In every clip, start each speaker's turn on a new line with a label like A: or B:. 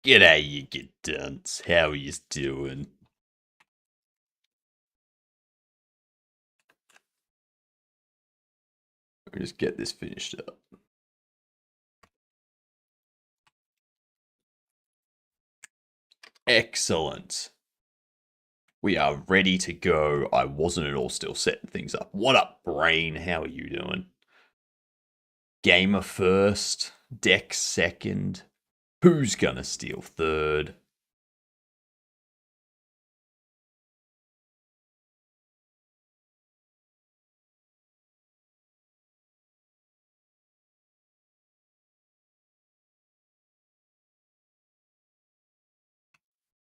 A: G'day, you good dunce. How are you doing? Let me just get this finished up. Excellent. We are ready to go. I wasn't at all still setting things up. What up, brain? How are you doing? Gamer first, deck second. Who's gonna steal third?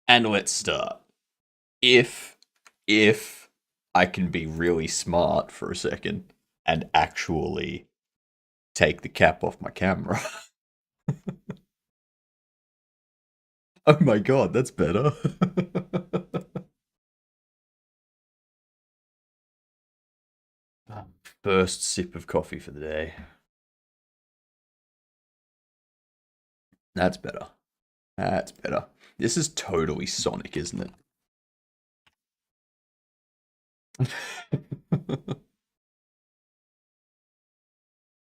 A: And let's start. If if I can be really smart for a second and actually take the cap off my camera. Oh my god, that's better. First sip of coffee for the day. That's better. That's better. This is totally Sonic, isn't it?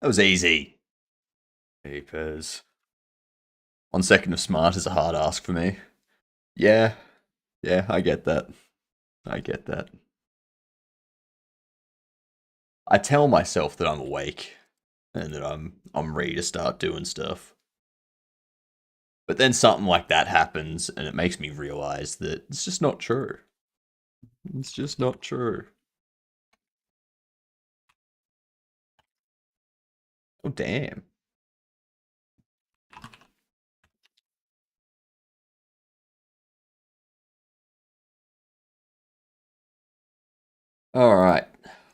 A: That was easy. Papers. 1 second of smart is a hard ask for me. Yeah, yeah, I get that. I get that. I tell myself that I'm awake and that I'm ready to start doing stuff. But then something like that happens and it makes me realize that it's just not true. It's just not true. Oh damn. All right.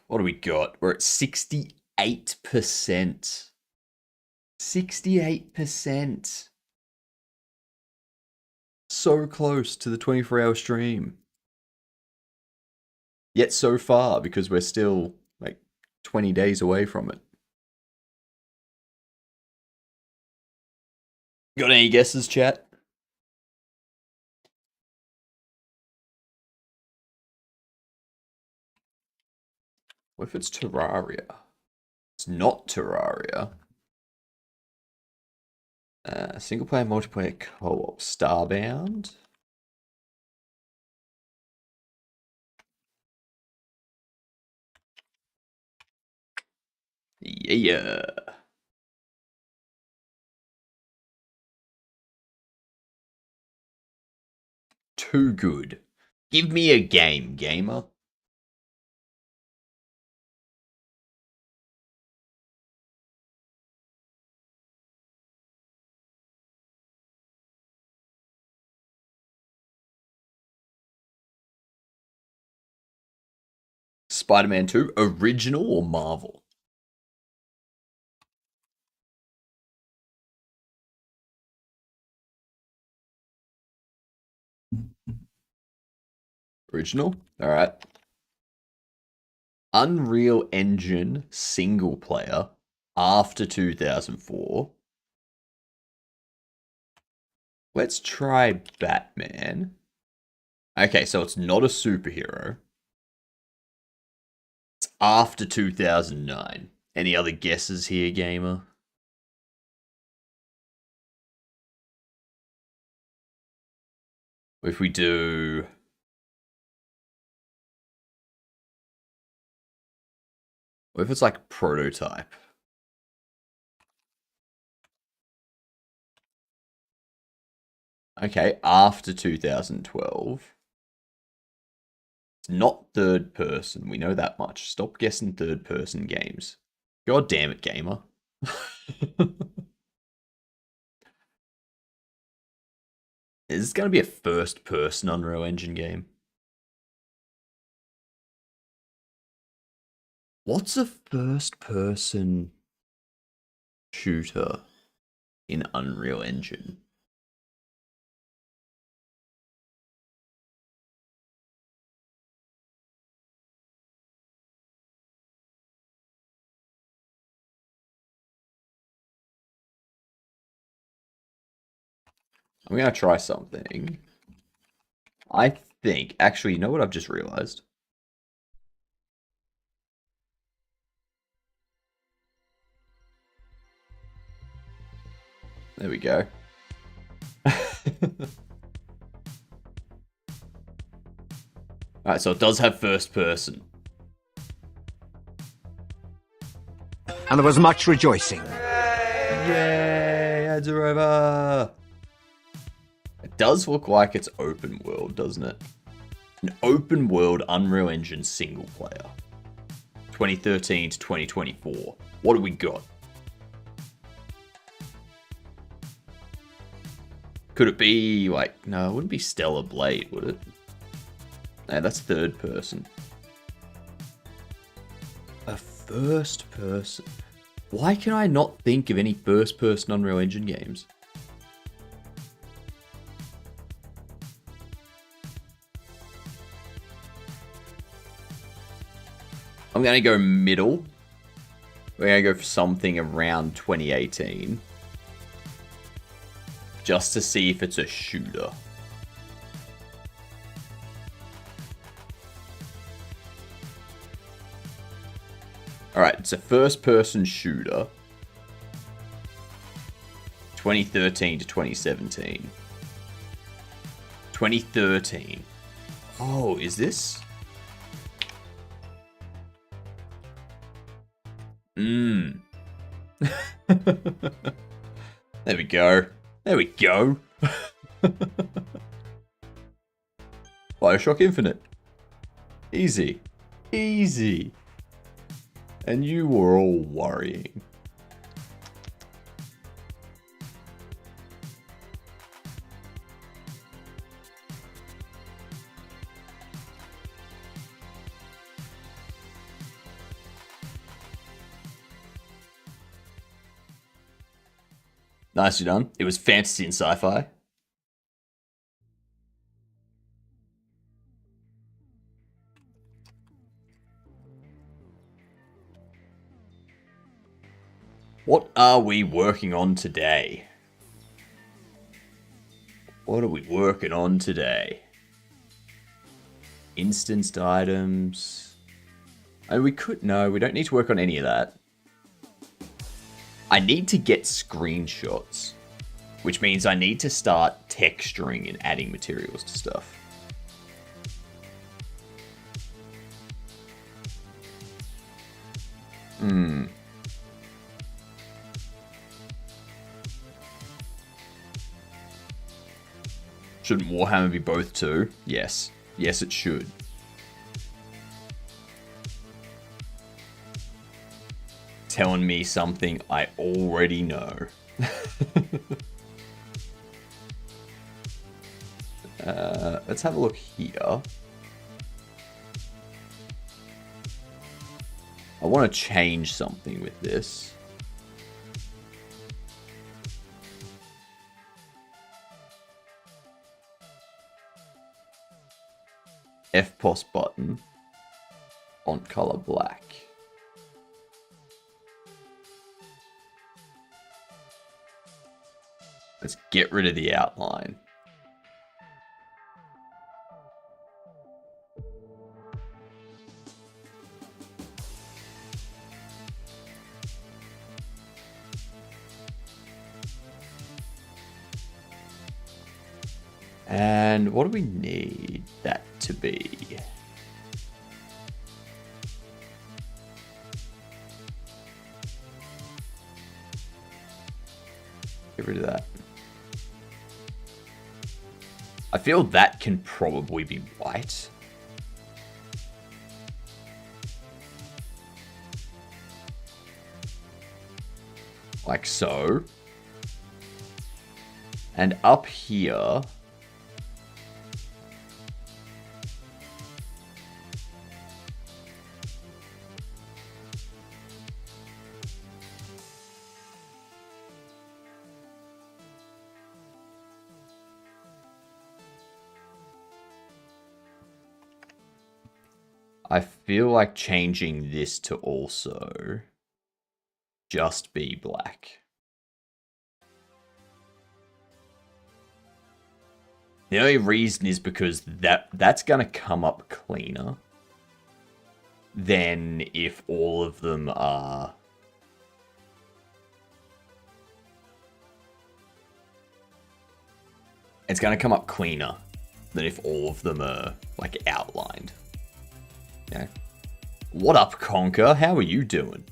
A: What do we got? We're at 68%. 68%. So close to the 24-hour stream. Yet so far because we're still like 20 days away from it. Got any guesses, chat? What if it's Terraria? It's not Terraria. Single player, multiplayer, co-op, Starbound. Yeah. Too good. Give me a game, gamer. Spider-Man 2, original or Marvel? Original? Alright. Unreal Engine single player after 2004. Let's try Batman. Okay, so it's not a superhero. It's after 2009. Any other guesses here, gamer? If we do. What if it's like prototype? Okay, after 2012. It's not third person. We know that much. Stop guessing third person games. God damn it, gamer. Is this going to be a first person Unreal Engine game? What's a first person shooter in Unreal Engine? I'm going to try something. I think, actually, you know what I've just realized? There we go. Alright, so it does have first person.
B: And there was much rejoicing.
A: Yay, ads are over. It does look like it's open world, doesn't it? An open world Unreal Engine single player. 2013 to 2024. What do we got? Could it be like, no, it wouldn't be Stellar Blade, would it? No, that's third person. A first person. Why can I not think of any first person Unreal Engine games? I'm going to go middle. We're going to go for something around 2018. Just to see if it's a shooter. Alright, it's a first-person shooter. 2013 to 2017. 2013. Oh, is this? There we go. There we go. Bioshock Infinite. Easy. Easy. And you were all worrying. Nicely done. It was fantasy and sci-fi. What are we working on today? What are we working on today? Instanced items. Oh, we could... No, we don't need to work on any of that. I need to get screenshots, which means I need to start texturing and adding materials to stuff. Shouldn't Warhammer be both too? Yes. Yes, it should. Telling me something I already know. Let's have a look here. I want to change something with this. FPOS button. Font color black. Let's get rid of the outline. And what do we need that to be? Get rid of that. I feel that can probably be white. Like so. And up here... I feel like changing this to also just be black. The only reason is because that's going to come up cleaner than if all of them are... It's going to come up cleaner than if all of them are, like, outlined. Yeah. What up, Conker? How are you doing?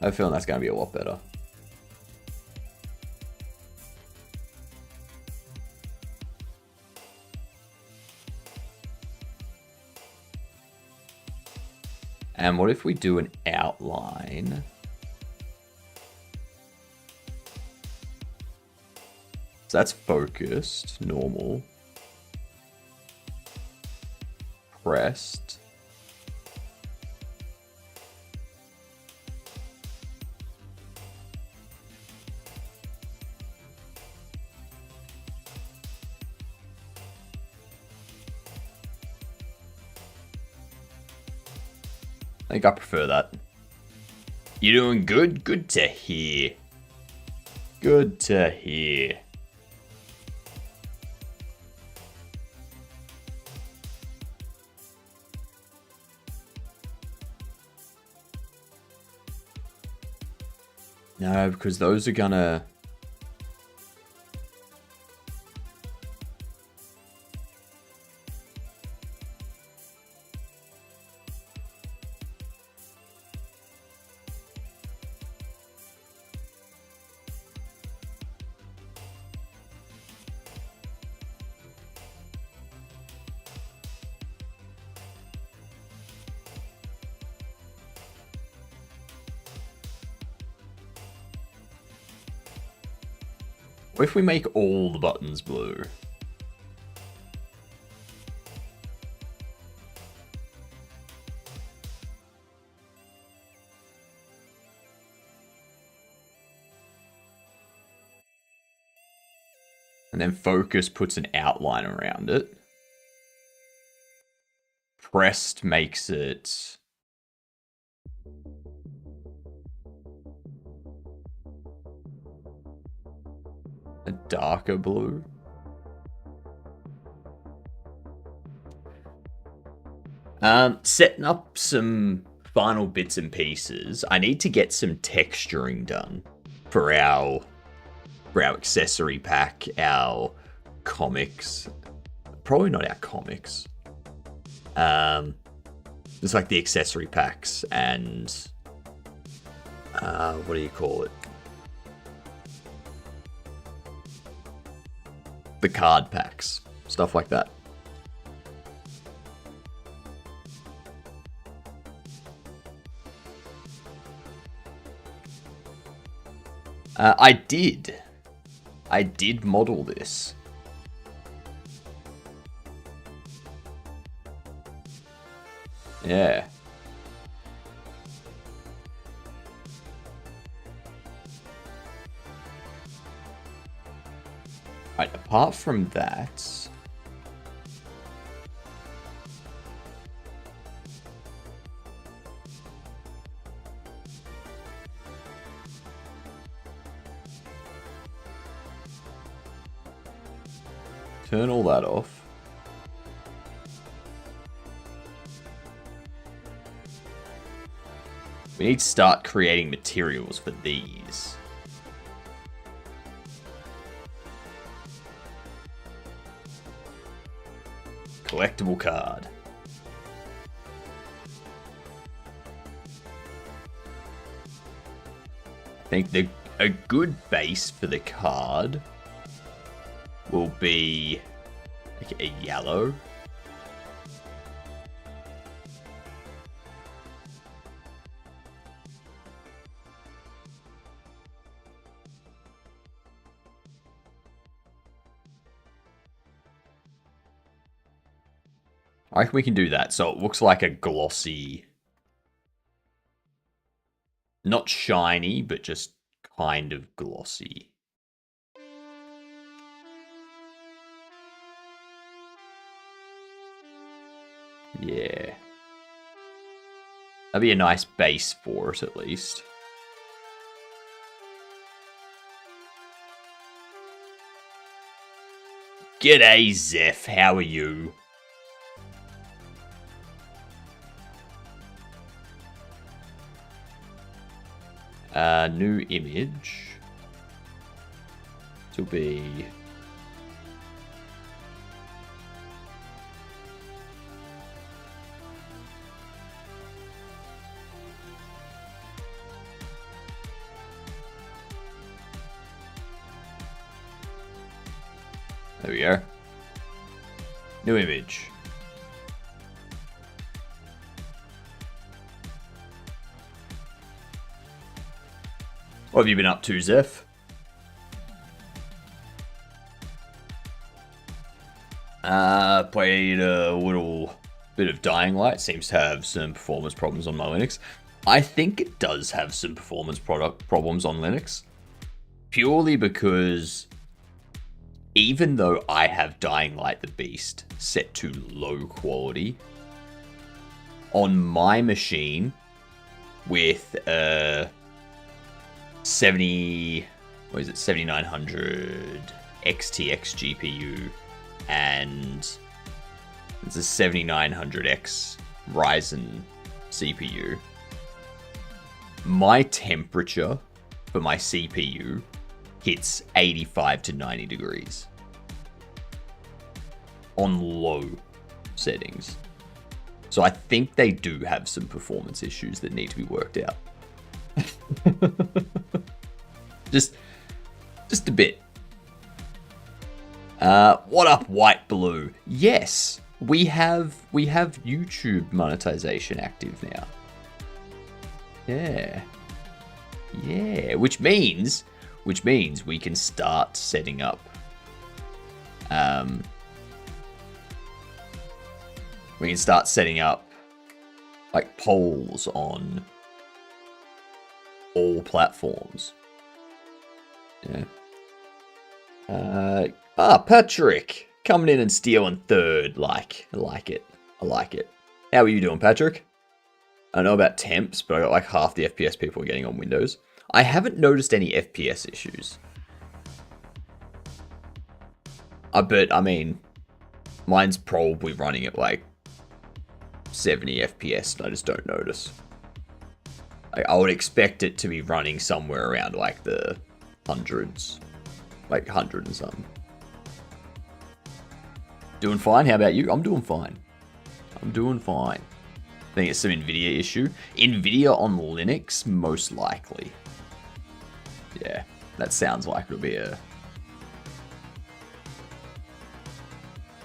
A: I have a feeling that's going to be a lot better. And what if we do an outline? So that's focused, normal. Pressed. I think I prefer that. You doing good? Good to hear. Good to hear. No, because those are gonna... What if we make all the buttons blue? And then focus puts an outline around it. Pressed makes it... a darker blue. Setting up some final bits and pieces. I need to get some texturing done for our accessory pack, our comics. Probably not our comics. It's like the accessory packs and what do you call it? The card packs, stuff like that. I did model this. Yeah. Right, apart from that... turn all that off. We need to start creating materials for these. Collectible card. I think a good base for the card will be like a yellow. I reckon we can do that. So it looks like a glossy, not shiny, but just kind of glossy. Yeah. That'd be a nice base for it, at least. G'day, Zeph. How are you? New image. This will be... There we go. New image. What have you been up to, Zeph? Played a little bit of Dying Light. Seems to have some performance problems on my Linux. I think it does have some performance problems on Linux. Purely because even though I have Dying Light the Beast set to low quality, on my machine with 7900 XTX GPU and it's a 7900X Ryzen CPU, my temperature for my CPU hits 85 to 90 degrees on low settings. So I think they do have some performance issues that need to be worked out. just a bit. What up, White Blue? Yes, we have YouTube monetization active now. Yeah, which means we can start setting up. We can start setting up like polls on all platforms. Yeah. Patrick coming in and stealing third. I like it. How are you doing, Patrick? I don't know about temps, but I got like half the FPS people are getting on Windows. I haven't noticed any FPS issues. But I mean, mine's probably running at like 70 FPS, and I just don't notice. I would expect it to be running somewhere around like the hundreds, like 100 and something. Doing fine. How about you? I'm doing fine. I think it's some NVIDIA issue. NVIDIA on Linux, most likely. Yeah, that sounds like it'll be a...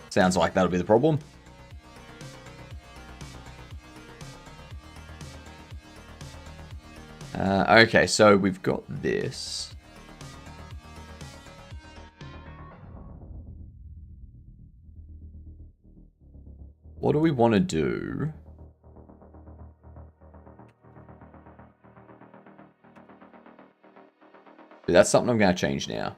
A: Sounds like that'll be the problem. Okay, so we've got this. What do we want to do? That's something I'm going to change now.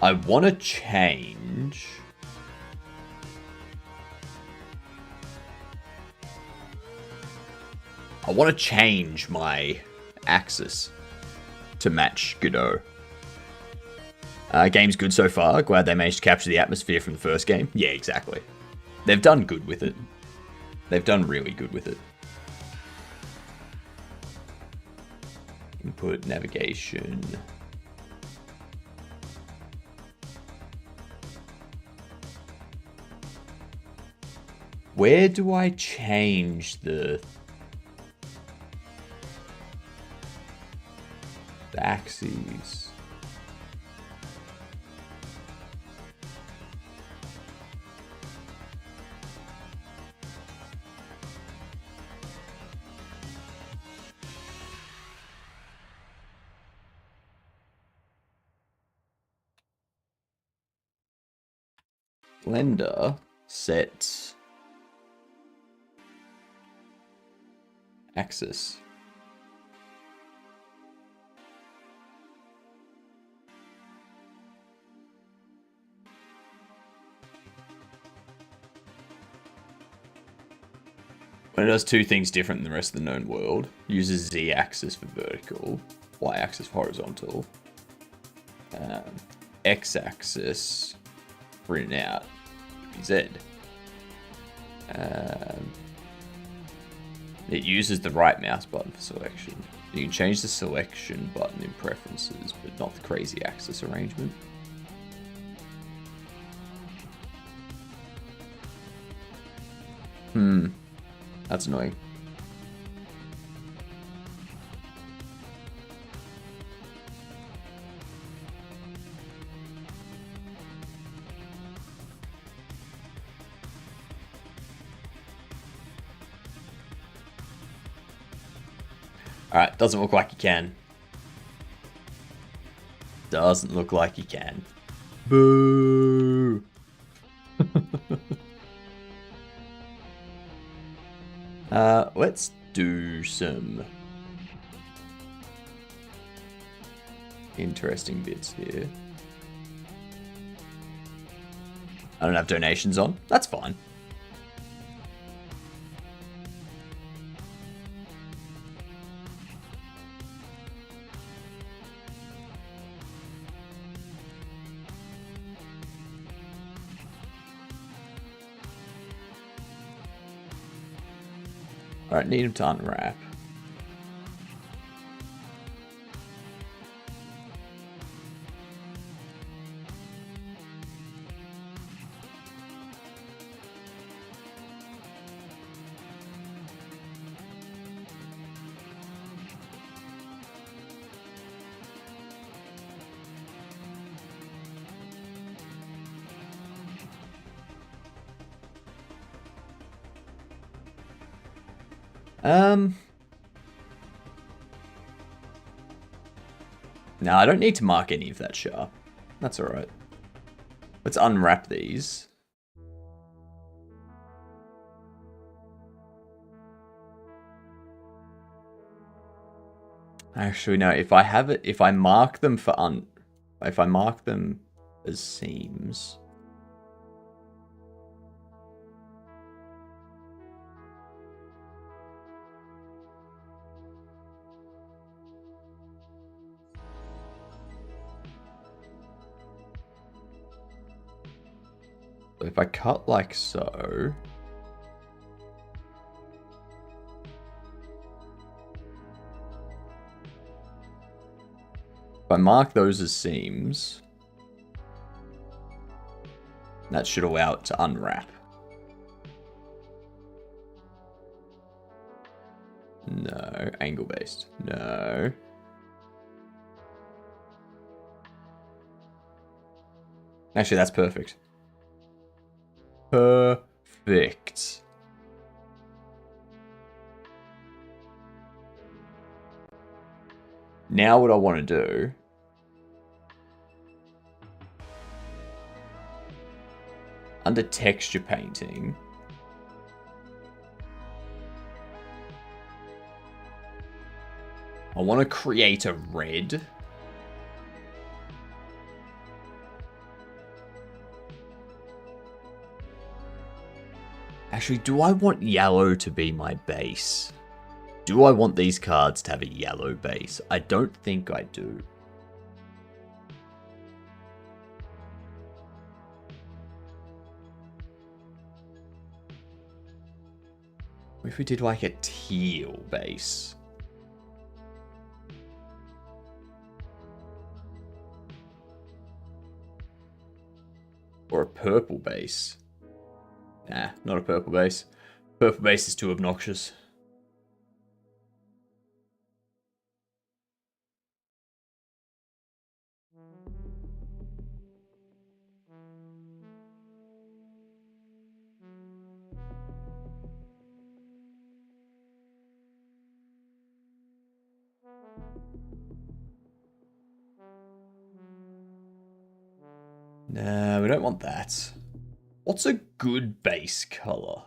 A: I want to change... I want to change my axis to match Godot. Game's good so far. Glad they managed to capture the atmosphere from the first game. Yeah, exactly. They've done good with it. They've done really good with it. Input, navigation. Where do I change the axes? Blender set axis. When it does two things different than the rest of the known world, uses Z-axis for vertical, Y-axis for horizontal, X-axis for in and out, Z. It uses the right mouse button for selection. You can change the selection button in preferences, but not the crazy axis arrangement. That's annoying. Alright, doesn't look like you can. Doesn't look like you can. Boo! Let's do some interesting bits here. I don't have donations on. That's fine. Alright, need him to unwrap. No, I don't need to mark any of that sharp. That's alright. Let's unwrap these. Actually, no, if I have it, if I mark them for if I mark them as seams. If I cut like so. If I mark those as seams, that should allow it to unwrap. No, angle based. No. Actually, that's perfect. Perfect. Now what I want to do under texture painting, I want to create a red. Actually, do I want yellow to be my base? Do I want these cards to have a yellow base? I don't think I do. What if we did like a teal base? Or a purple base? Nah, not a purple base. Purple base is too obnoxious. Nah, we don't want that. What's a good base color?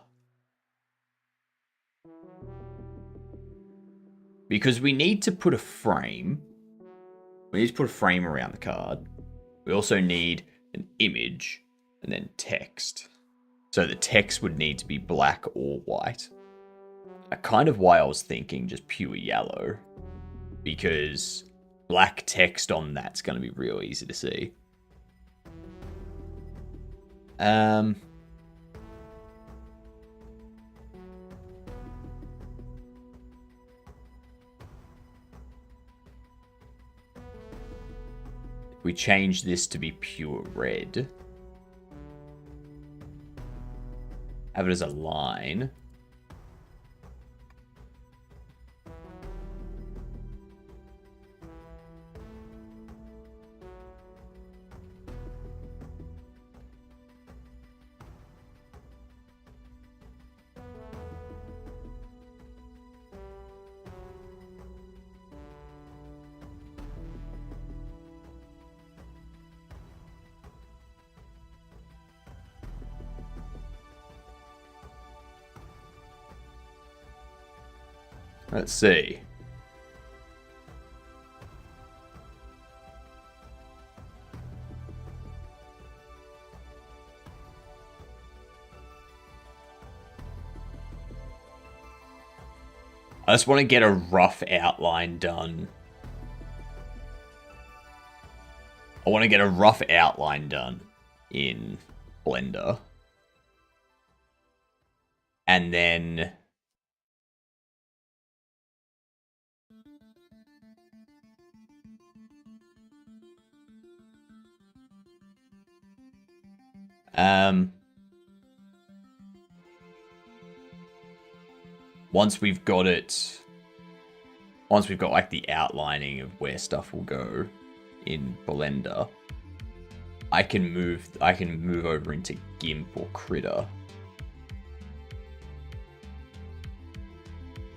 A: Because we need to put a frame. We need to put a frame around the card. We also need an image and then text. So the text would need to be black or white. kind of why I was thinking just pure yellow. Because black text on that's going to be real easy to see. We change this to be pure red. Have it as a line. Let's see. I just want to get a rough outline done. I want to get a rough outline done in Blender. And then once we've got it, once we've got like the outlining of where stuff will go in Blender, I can move over into GIMP or Critter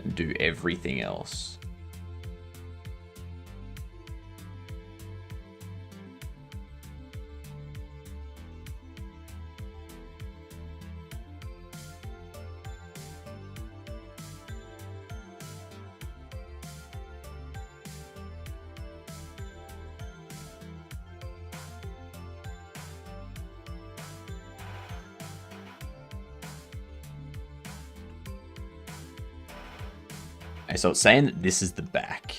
A: and do everything else. Okay, so it's saying that this is the back.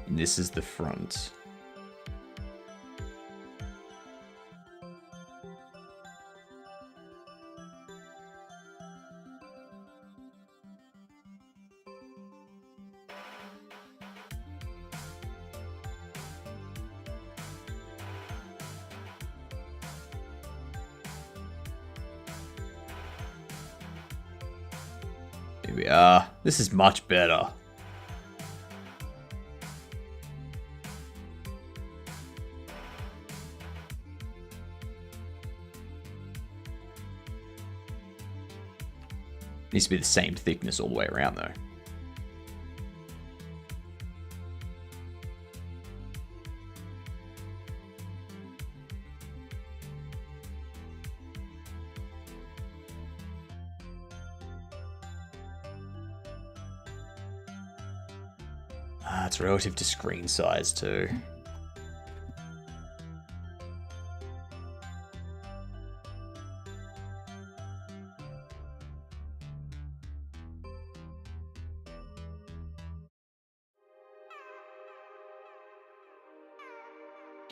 A: And this is the front. Here we are. This is much better. Needs to be the same thickness all the way around though. It's relative to screen size too.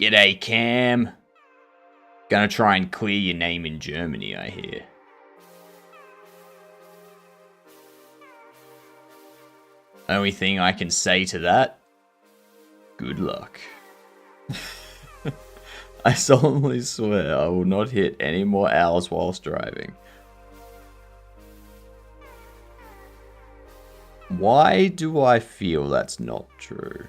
A: G'day, Cam. Gonna try and clear your name in Germany, I hear. Only thing I can say to that, good luck. I solemnly swear I will not hit any more owls whilst driving. Why do I feel that's not true?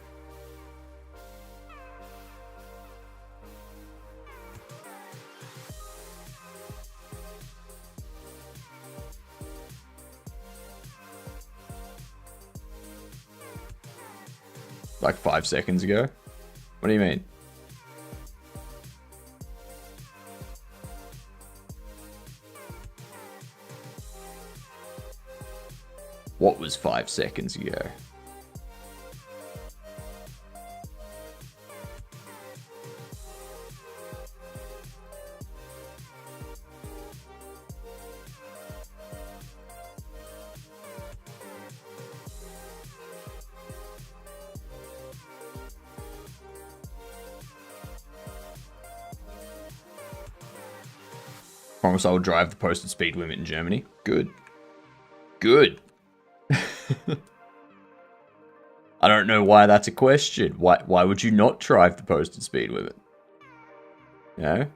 A: Like 5 seconds ago? What do you mean? What was 5 seconds ago? Promise I will drive the posted speed limit in Germany. Good. Good. I don't know why that's a question. Why would you not drive the posted speed limit? You know?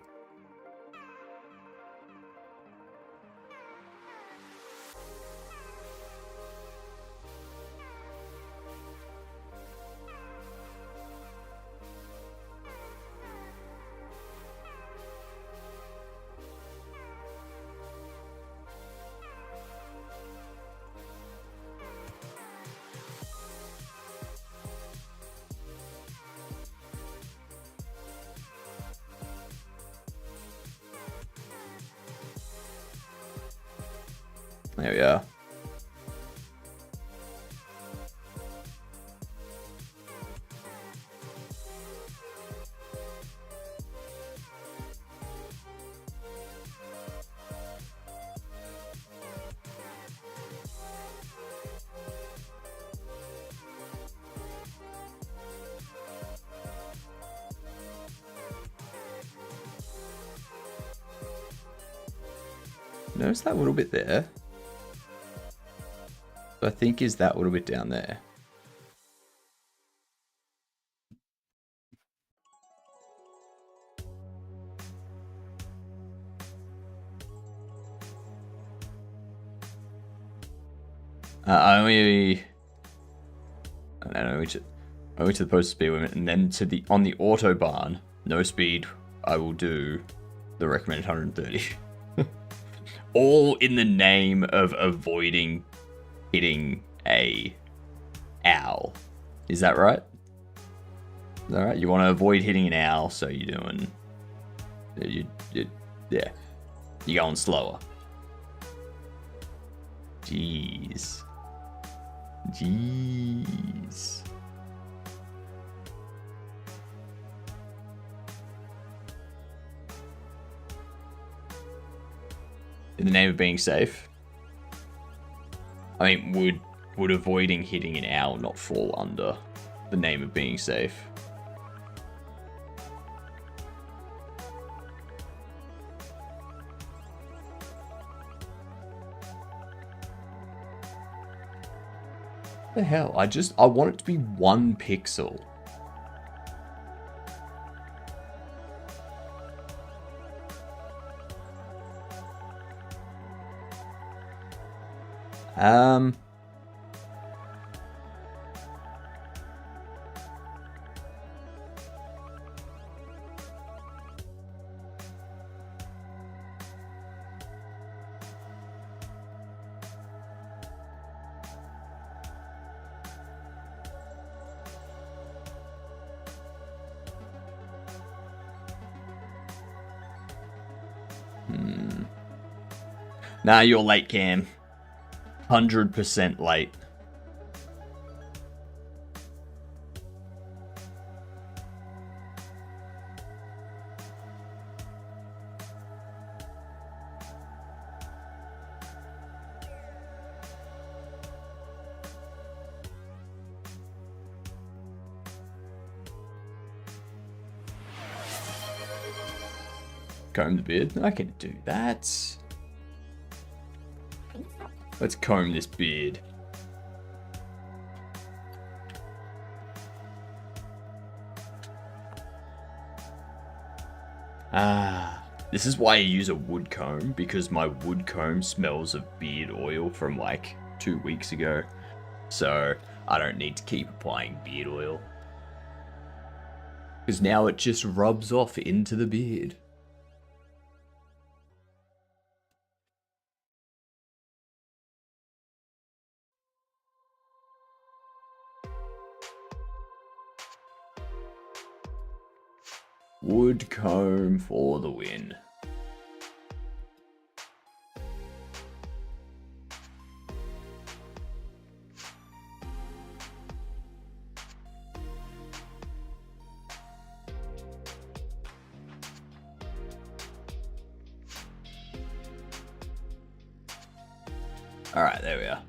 A: There we are. Notice that little bit there. I think is that little bit down there. Only to the posted speed limit, and then to the on the autobahn, no speed. I will do the recommended 130. All in the name of avoiding hitting a owl. Is that right? Is that right? You want to avoid hitting an owl, so you're doing. Yeah. You're going slower. Jeez. In the name of being safe. I mean, would avoiding hitting an owl not fall under the name of being safe? What the hell? I want it to be 1 pixel. Nah, you're late, Cam. 100% late. Comb the beard? I can do that. Let's comb this beard. This is why I use a wood comb, because my wood comb smells of beard oil from like 2 weeks ago. So I don't need to keep applying beard oil. Because now it just rubs off into the beard. Wood comb for the win. Alright, there we are.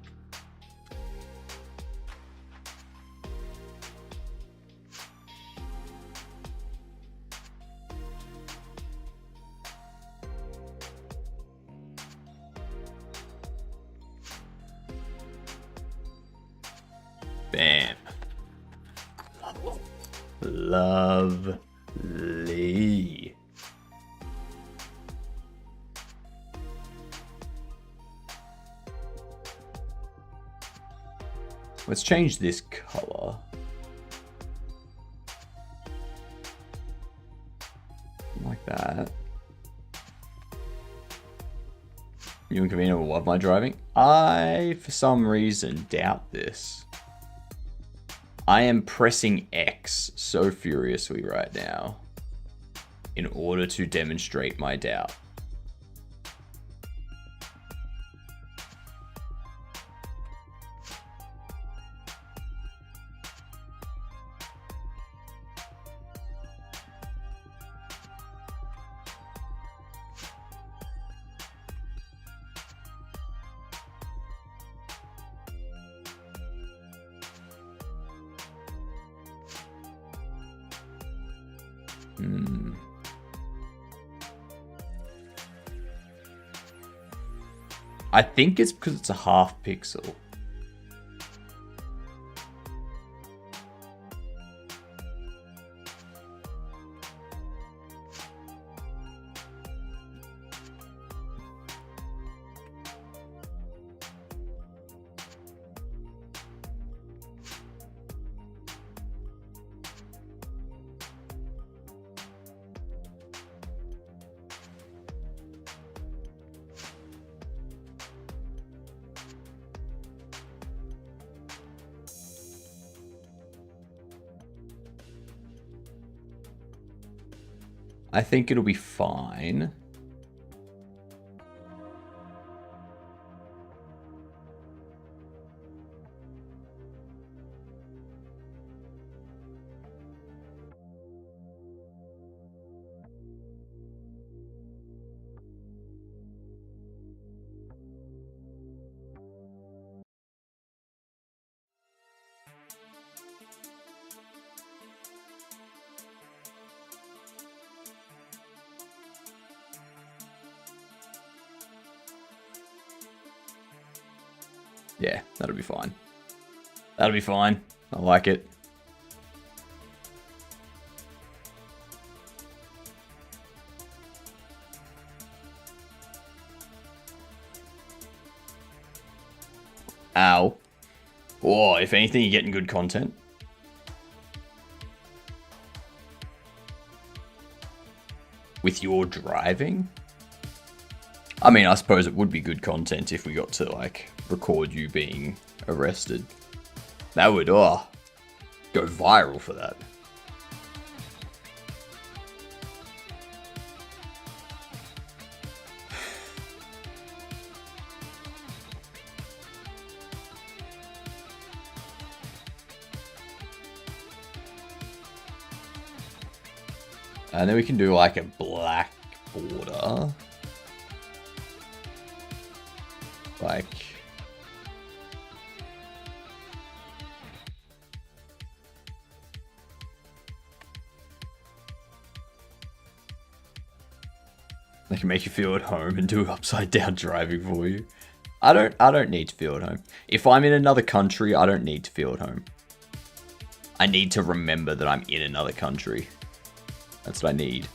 A: Lovely. Let's change this color. Like that. You and Kavina will love my driving? I, for some reason, doubt this. I am pressing X so furiously right now in order to demonstrate my doubt. I think it's because it's a half pixel. I think it'll be fine. Yeah, that'll be fine. That'll be fine. I like it. Ow. Oh, if anything, you're getting good content. With your driving? I mean, I suppose it would be good content if we got to, like, record you being arrested. That would, go viral for that. And then we can do, like, a black border. Like... I can make you feel at home and do upside down driving for you. I don't need to feel at home. If I'm in another country, I don't need to feel at home. I need to remember that I'm in another country. That's what I need.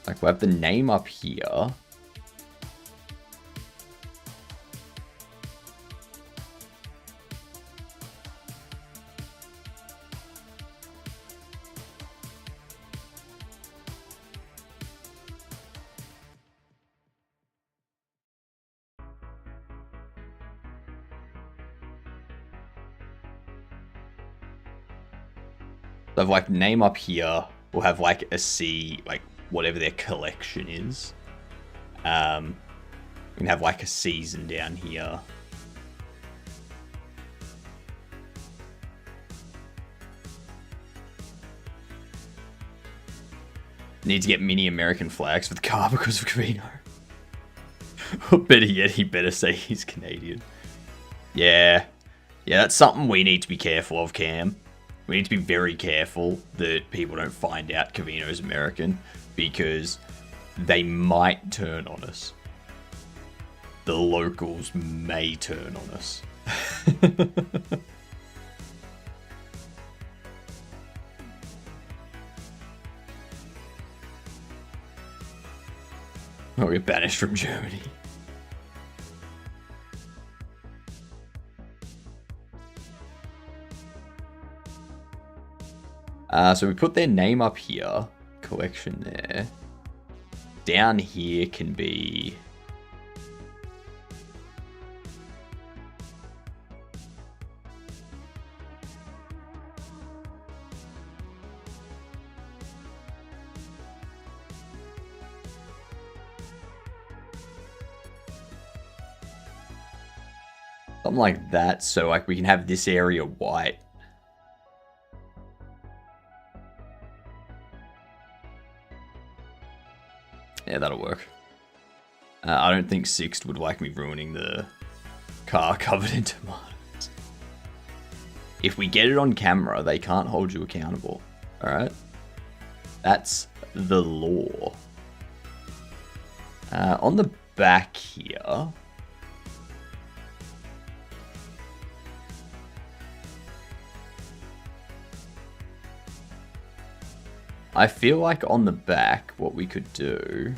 A: Like, we'll have the name up here. So I've like name up here. We'll have like a C, like whatever their collection is. We can have like a season down here. Need to get mini American flags for the car because of Camino. Or better yet, he better say he's Canadian. Yeah. Yeah, that's something we need to be careful of, Cam. We need to be very careful that people don't find out Cavino's American, because they might turn on us. the locals may turn on us. Oh, we're banished from Germany. So we put their name up here. Collection there. Down here can be... something like that, so like we can have this area white. Yeah, that'll work. I don't think Sixt would like me ruining the car covered in tomatoes. If we get it on camera, they can't hold you accountable. Alright? That's the law. On the back here... I feel like on the back, what we could do...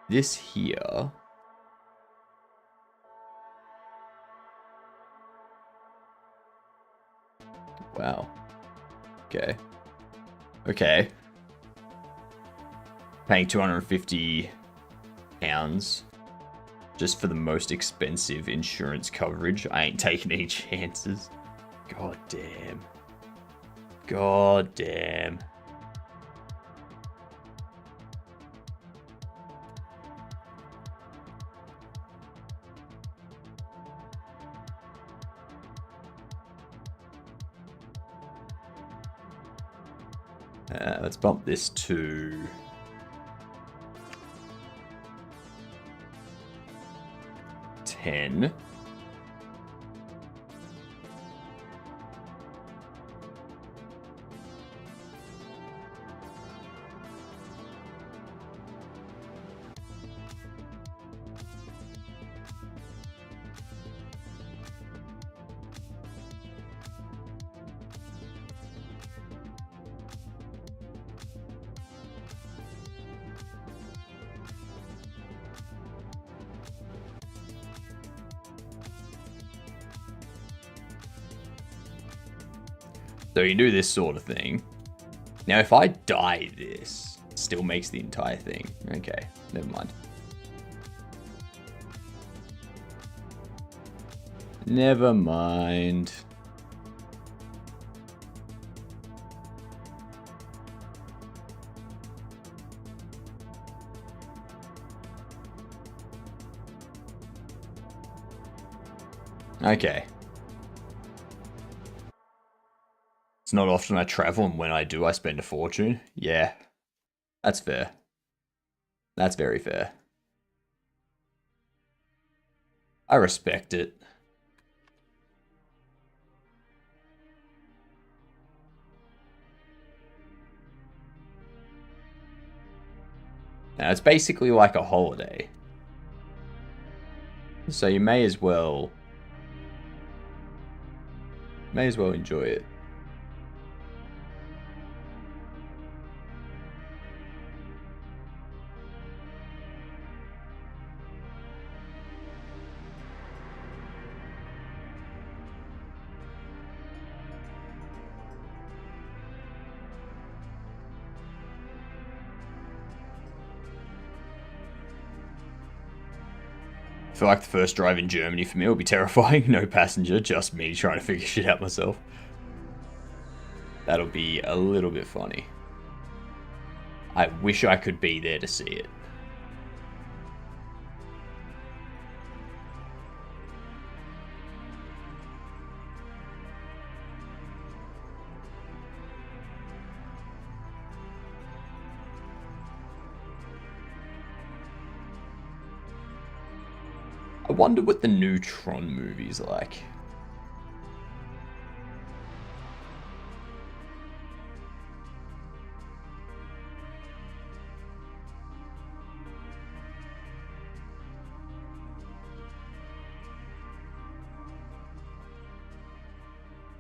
A: this here... Wow. Okay. Okay. Paying £250 just for the most expensive insurance coverage. I ain't taking any chances. God damn. God damn. Let's bump this to 10. So you do this sort of thing. Now, if I dye this, it still makes the entire thing. Okay, never mind. Never mind. Okay. It's not often I travel, and when I do, I spend a fortune. Yeah, that's fair. That's very fair. I respect it. Now, it's basically like a holiday. So you may as well enjoy it. I feel like the first drive in Germany for me will be terrifying. No passenger, just me trying to figure shit out myself. That'll be a little bit funny. I wish I could be there to see it. I wonder what the new Tron movie's like.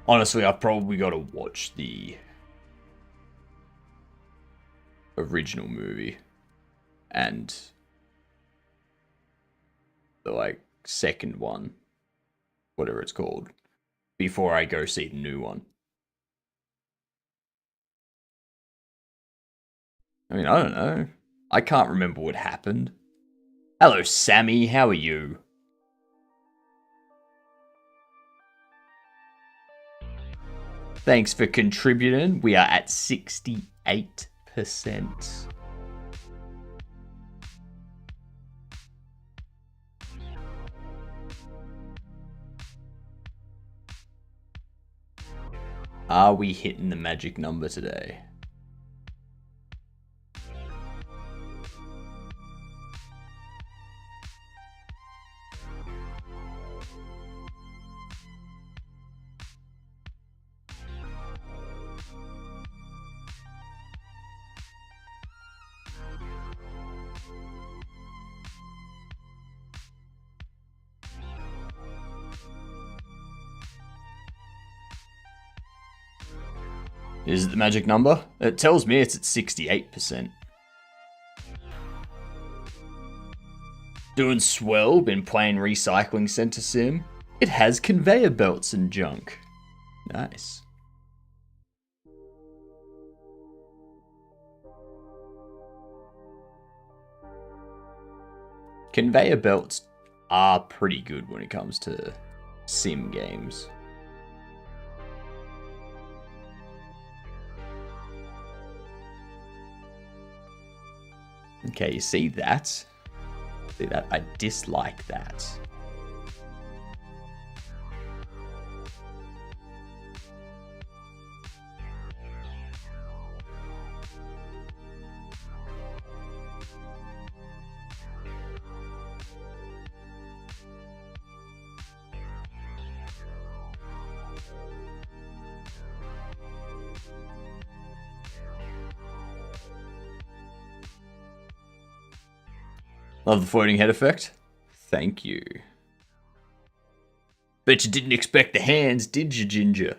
A: Honestly, I've probably got to watch the original movie and the like second one, whatever it's called, before I go see the new one. I mean, I don't know. I can't remember what happened. Hello, Sammy. How are you? Thanks for contributing. We are at 68%. Are we hitting the magic number today? Is it the magic number? It tells me it's at 68%. Doing swell, been playing Recycling Center Sim. It has conveyor belts and junk. Nice. Conveyor belts are pretty good when it comes to sim games. Okay, you see that? See that? I dislike that. Love the floating head effect. Thank you. Bet you didn't expect the hands, did you, Ginger?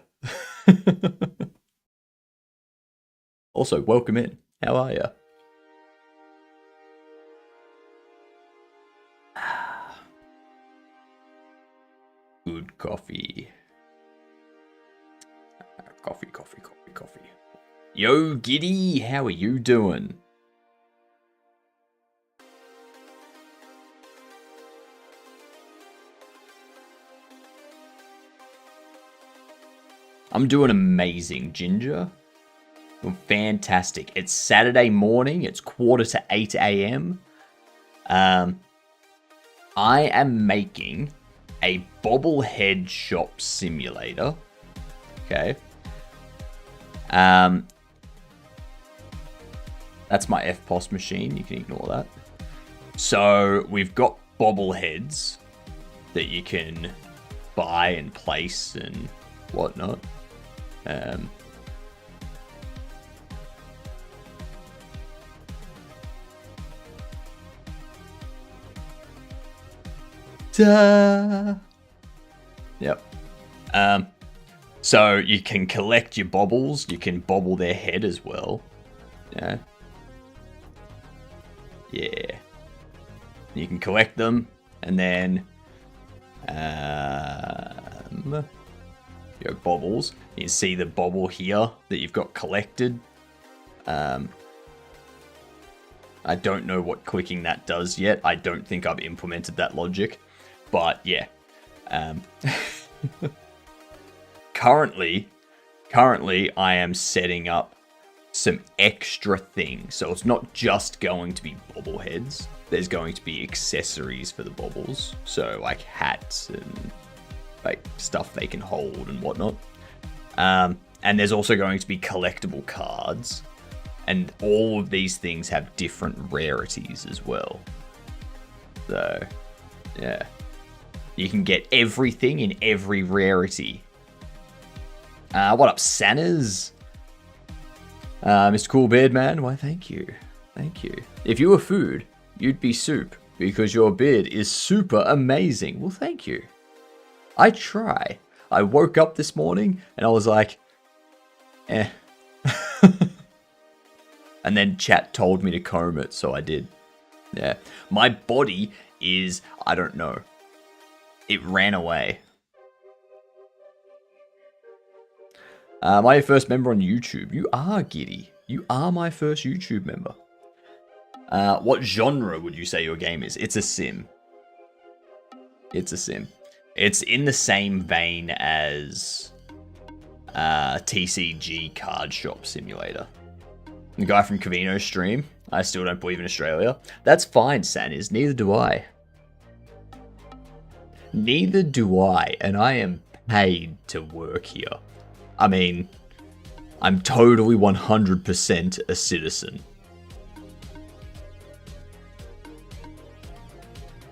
A: Also, welcome in. How are you? Good coffee. Coffee. Yo, Giddy, how are you doing? I'm doing amazing, Ginger. Fantastic. It's Saturday morning. It's 7:45 a.m. I am making a bobblehead shop simulator. Okay. That's my FPOS machine. You can ignore that. So we've got bobbleheads that you can buy and place and whatnot. Yep. So you can collect your bobbles. You can bobble their head as well. Yeah. Yeah. You can collect them, and then your bobbles. You can see the bobble here that you've got collected. I don't know what clicking that does yet. I don't think I've implemented that logic, but yeah. Currently, I am setting up some extra things. So it's not just going to be bobbleheads. There's going to be accessories for the bobbles. So like hats and like stuff they can hold and whatnot. And there's also going to be collectible cards. And all of these things have different rarities as well. So, yeah. You can get everything in every rarity. What up, Sanners? Mr. Cool Beard Man, why thank you. Thank you. If you were food, you'd be soup, because your beard is super amazing. Well, thank you. I try. I woke up this morning and I was like, eh. And then chat told me to comb it, so I did. Yeah. My body is, I don't know. It ran away. Am I your first member on YouTube? You are, Giddy. You are my first YouTube member. What genre would you say your game is? It's a sim. It's a sim. It's in the same vein as TCG Card Shop Simulator. The guy from Cavino's stream. I still don't believe in Australia. That's fine, Saniz. Neither do I. Neither do I, and I am paid to work here. I mean, I'm totally 100% a citizen.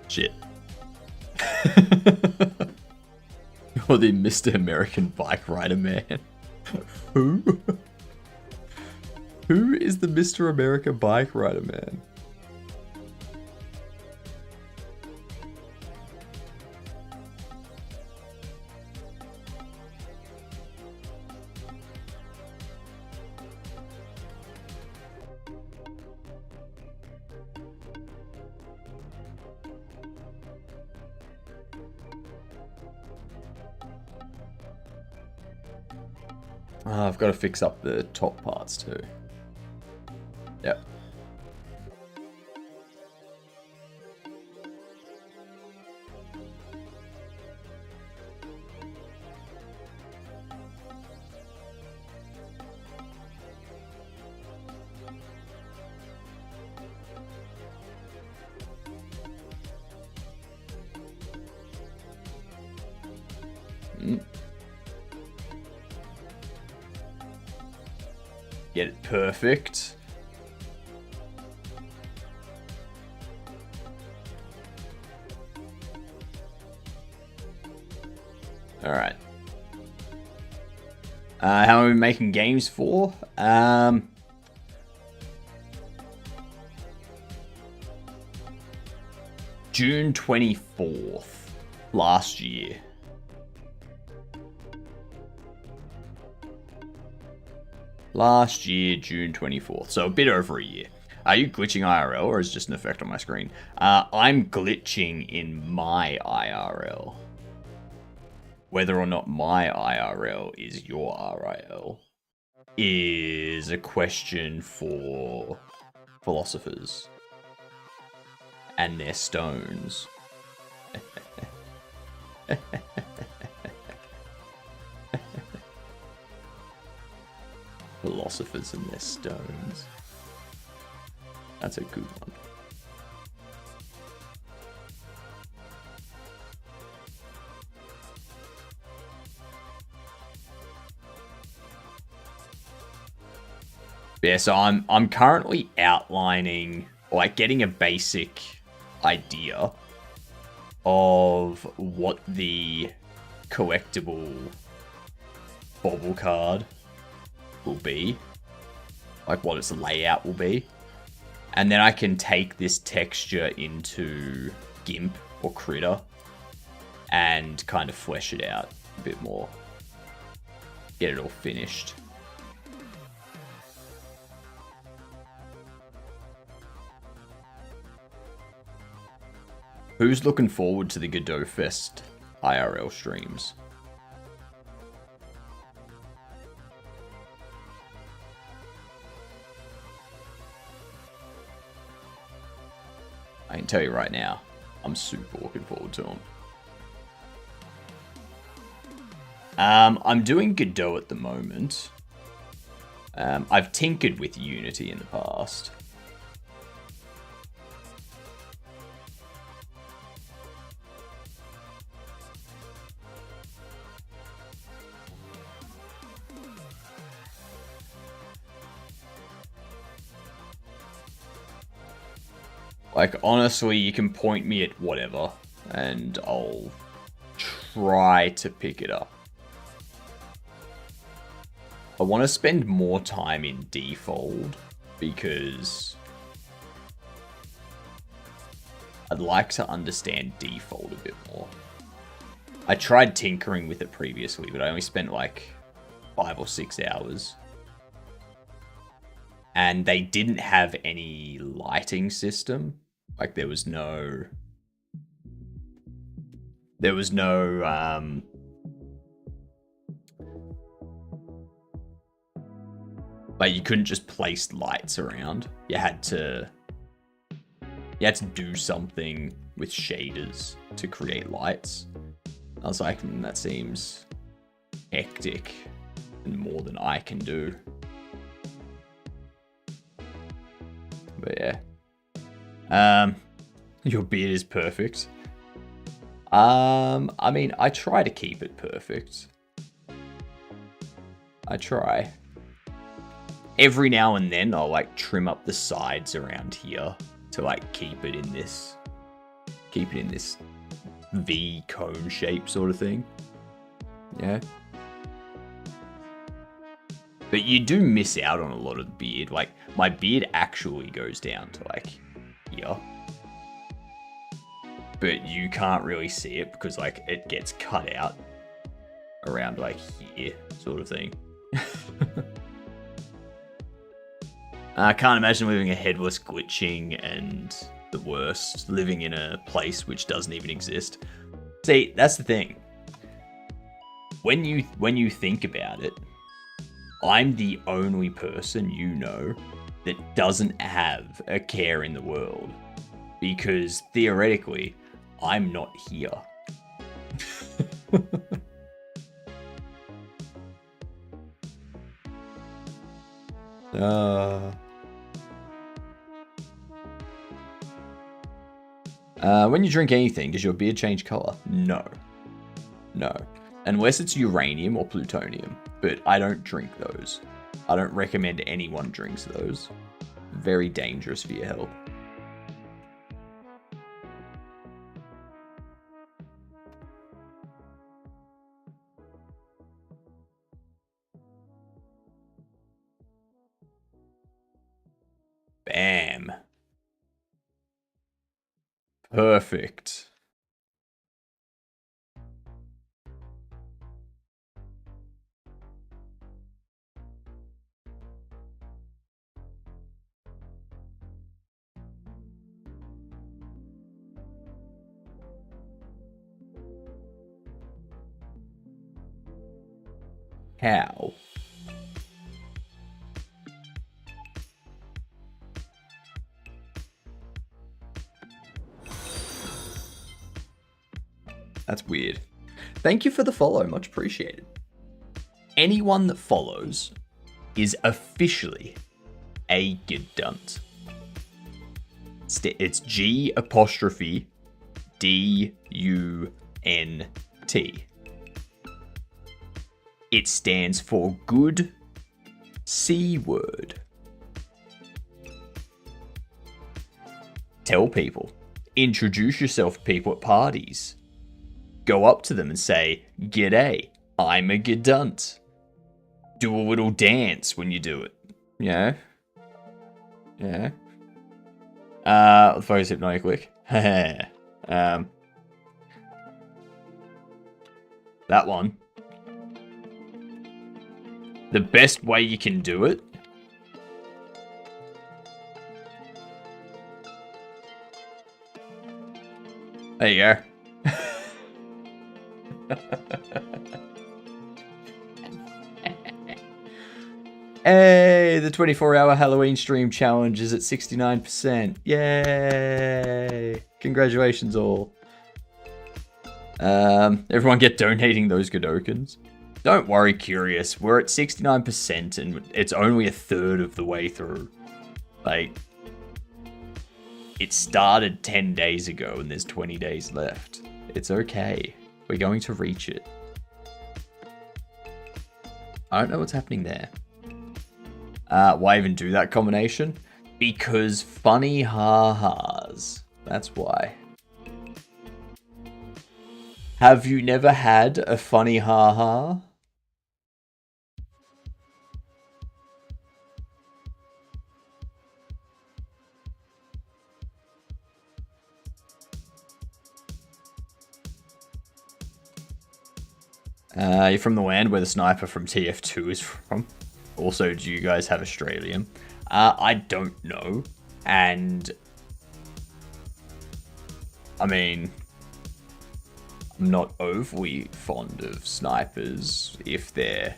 A: Shit. You're the Mr. American Bike Rider Man. Who? Who is the Mr. America Bike Rider Man? I've got to fix up the top parts too. Yep. Get it perfect. Alright. How are we making games for? June 24th. Last year. Last year, June 24th. So a bit over a year. Are you glitching IRL or is it just an effect on my screen? I'm glitching in my IRL. Whether or not my IRL is your RIL is a question for philosophers and their stones. Philosophers and their stones. That's a good one. Yeah, so I'm currently outlining, like, getting a basic idea of what the collectible bobble card will be, like what its layout will be, and then I can take this texture into GIMP or Critter and kind of flesh it out a bit more, get it all finished. Who's looking forward to the Godot Fest IRL streams? I can tell you right now, I'm super looking forward to them. I'm doing Godot at the moment. I've tinkered with Unity in the past. Like, honestly, you can point me at whatever, and I'll try to pick it up. I want to spend more time in default, because I'd like to understand default a bit more. I tried tinkering with it previously, but I only spent like 5 or 6 hours. And they didn't have any lighting system. Like there was no like you couldn't just place lights around. You had to do something with shaders to create lights. I was like, that seems hectic and more than I can do. But yeah. Your beard is perfect. I mean, I try to keep it perfect. I try. Every now and then I'll like trim up the sides around here to like keep it in this V cone shape sort of thing. Yeah. But you do miss out on a lot of the beard. Like my beard actually goes down to like here. But you can't really see it because like it gets cut out around like here sort of thing. I can't imagine living a headless glitching and the worst, living in a place which doesn't even exist. See, that's the thing. When you think about it, I'm the only person you know that doesn't have a care in the world. Because theoretically, I'm not here. When you drink anything, does your beard change color? No. No. Unless it's uranium or plutonium. But I don't drink those. I don't recommend anyone drinks those. Very dangerous for your health. Bam. Perfect. How? That's weird. Thank you for the follow. Much appreciated. Anyone that follows is officially a Gedunt. It's G apostrophe D-U-N-T. It stands for good C word. Tell people. Introduce yourself to people at parties. Go up to them and say, "G'day, I'm a Gedunt." Do a little dance when you do it. Yeah. Yeah. Focus hypnotic click. That one. The best way you can do it. There you go. Hey, the 24-hour Halloween stream challenge is at 69%. Yay! Congratulations all. Everyone get donating those Godokins. Don't worry, Curious. We're at 69% and it's only a third of the way through. Like, it started 10 days ago and there's 20 days left. It's okay. We're going to reach it. I don't know what's happening there. Why even do that combination? Because funny ha-has. That's why. Have you never had a funny ha-ha? You're from the land where the sniper from TF2 is from. Also, do you guys have Australian? I don't know. And I mean, I'm not overly fond of snipers if they're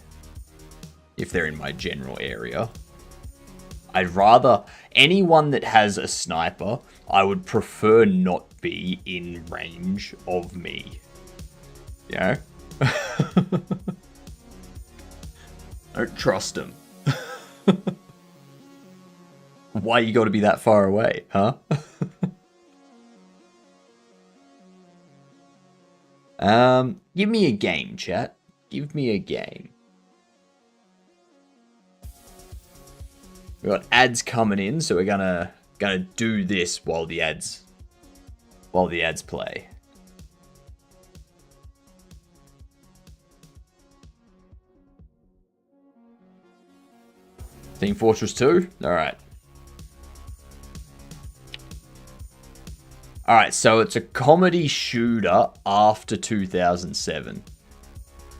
A: in my general area. I'd rather anyone that has a sniper, I would prefer not be in range of me. You know? Don't trust him. Why you gotta be that far away, huh? Give me a game, chat. Give me a game. We got ads coming in, so we're gonna do this while the ads play. Team Fortress 2? Alright. Alright, so it's a comedy shooter after 2007.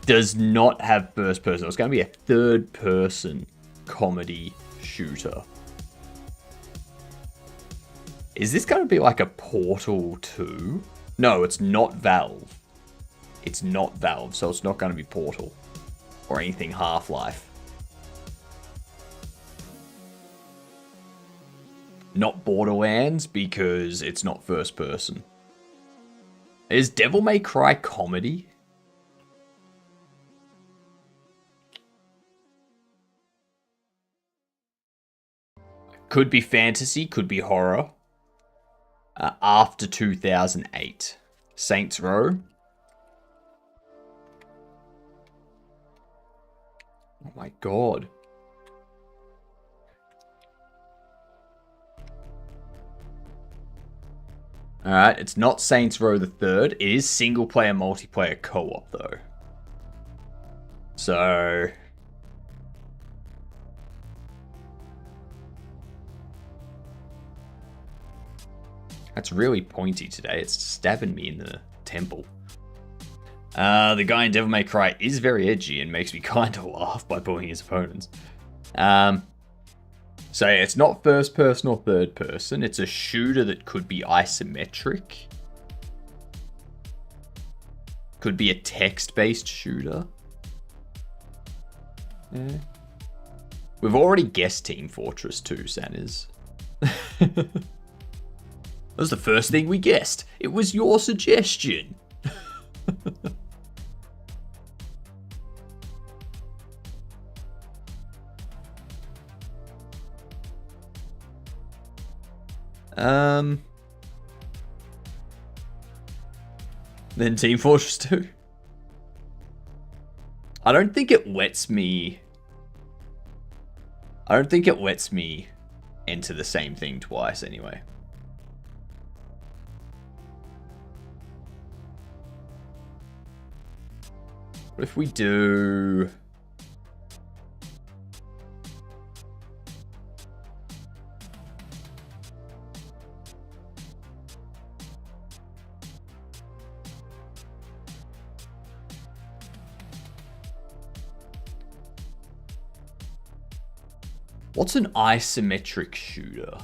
A: Does not have first person. It's going to be a third person comedy shooter. Is this going to be like a Portal 2? No, it's not Valve. It's not Valve, so it's not going to be Portal. Or anything Half-Life. Not Borderlands, because it's not first person. Is Devil May Cry comedy? Could be fantasy, could be horror. After 2008. Saints Row. Oh my god. Alright, it's not Saints Row the Third. It is single player multiplayer co-op though. So that's really pointy today. It's stabbing me in the temple. The guy in Devil May Cry is very edgy and makes me kind of laugh by bullying his opponents. So yeah, it's not first person or third person. It's a shooter that could be isometric. Could be a text-based shooter. Yeah. We've already guessed Team Fortress 2, Sanders. That was the first thing we guessed. It was your suggestion. Then Team Fortress 2. I don't think it lets me enter the same thing twice anyway. What if we do... What's an isometric shooter?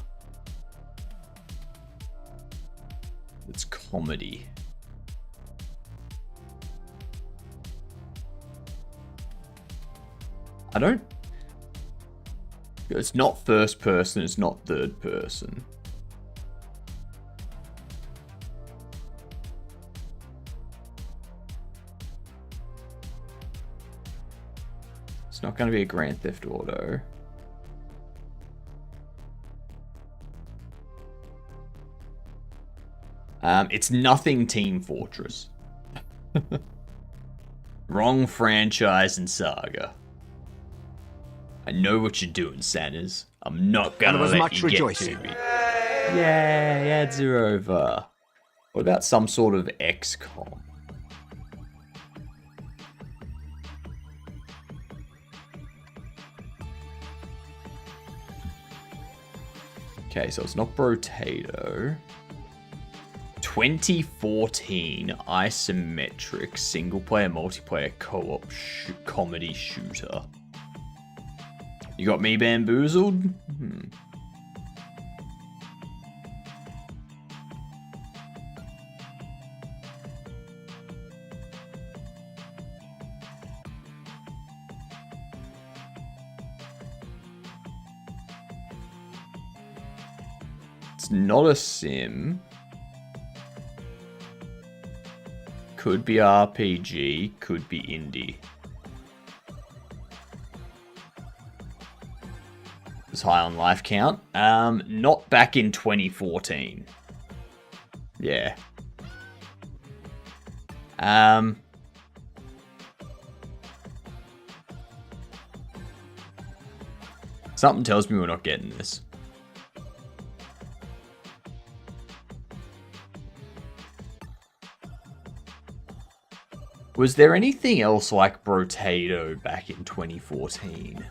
A: It's comedy. I don't... It's not first person, it's not third person. It's not going to be a Grand Theft Auto. It's nothing Team Fortress. Wrong franchise and saga. I know what you're doing, Sanders. I'm not gonna let you get to me. Yeah, ads are over. What about some sort of XCOM? Okay, so it's not Brotato. 2014 isometric single-player multiplayer co-op comedy shooter. You got me bamboozled? It's not a sim. Could be RPG, could be indie. It's high on life count. Not back in 2014. Yeah. Something tells me we're not getting this. Was there anything else like Brotato back in 2014?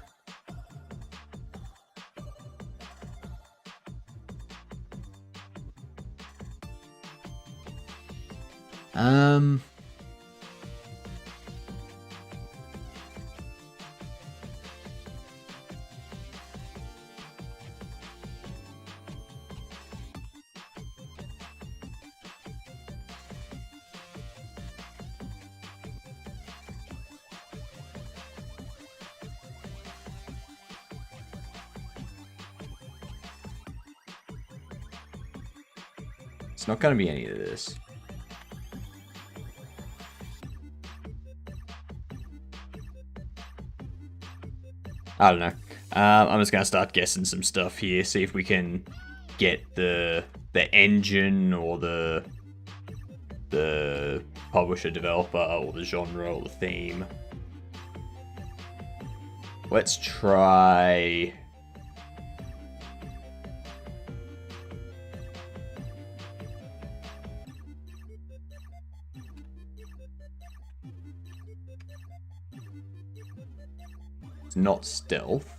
A: It's not going to be any of this. I don't know. I'm just going to start guessing some stuff here, see if we can get the engine or the publisher, developer, or the genre, or the theme. Let's try... It's not stealth.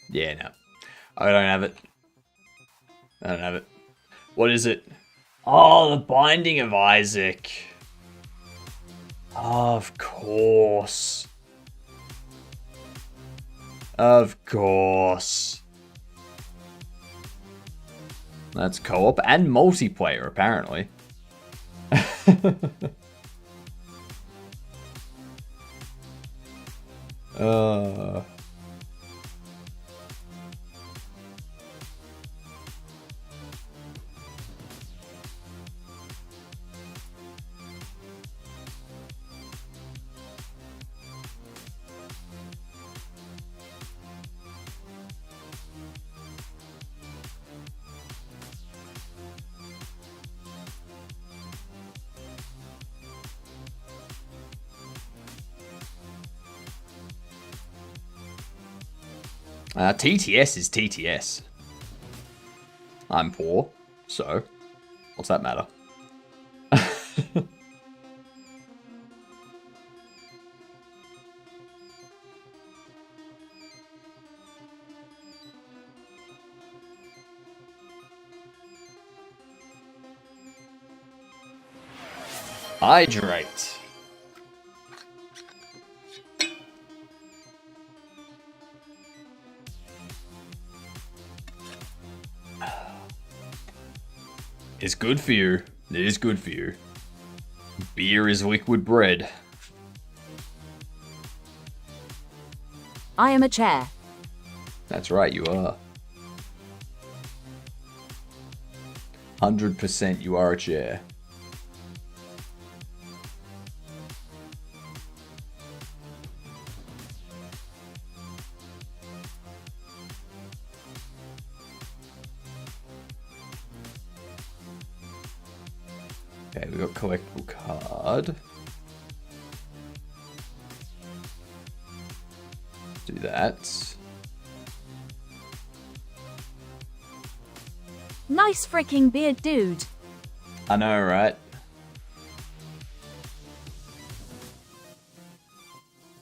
A: Yeah, no. I don't have it. I don't have it. What is it? Oh, The Binding of Isaac. Of course. Of course. That's co-op and multiplayer, apparently. TTS is TTS. I'm poor, so what's that matter? Hydrate. It's good for you. It is good for you. Beer is liquid bread.
C: I am a chair.
A: That's right, you are. 100% you are a chair. Okay, we got collectible card. Do that.
C: Nice freaking beard, dude.
A: I know, right?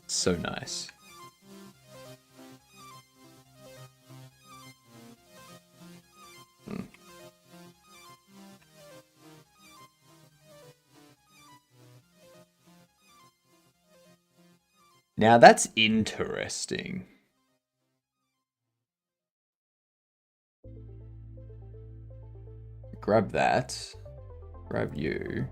A: So nice. Now that's interesting. Grab that. Grab you.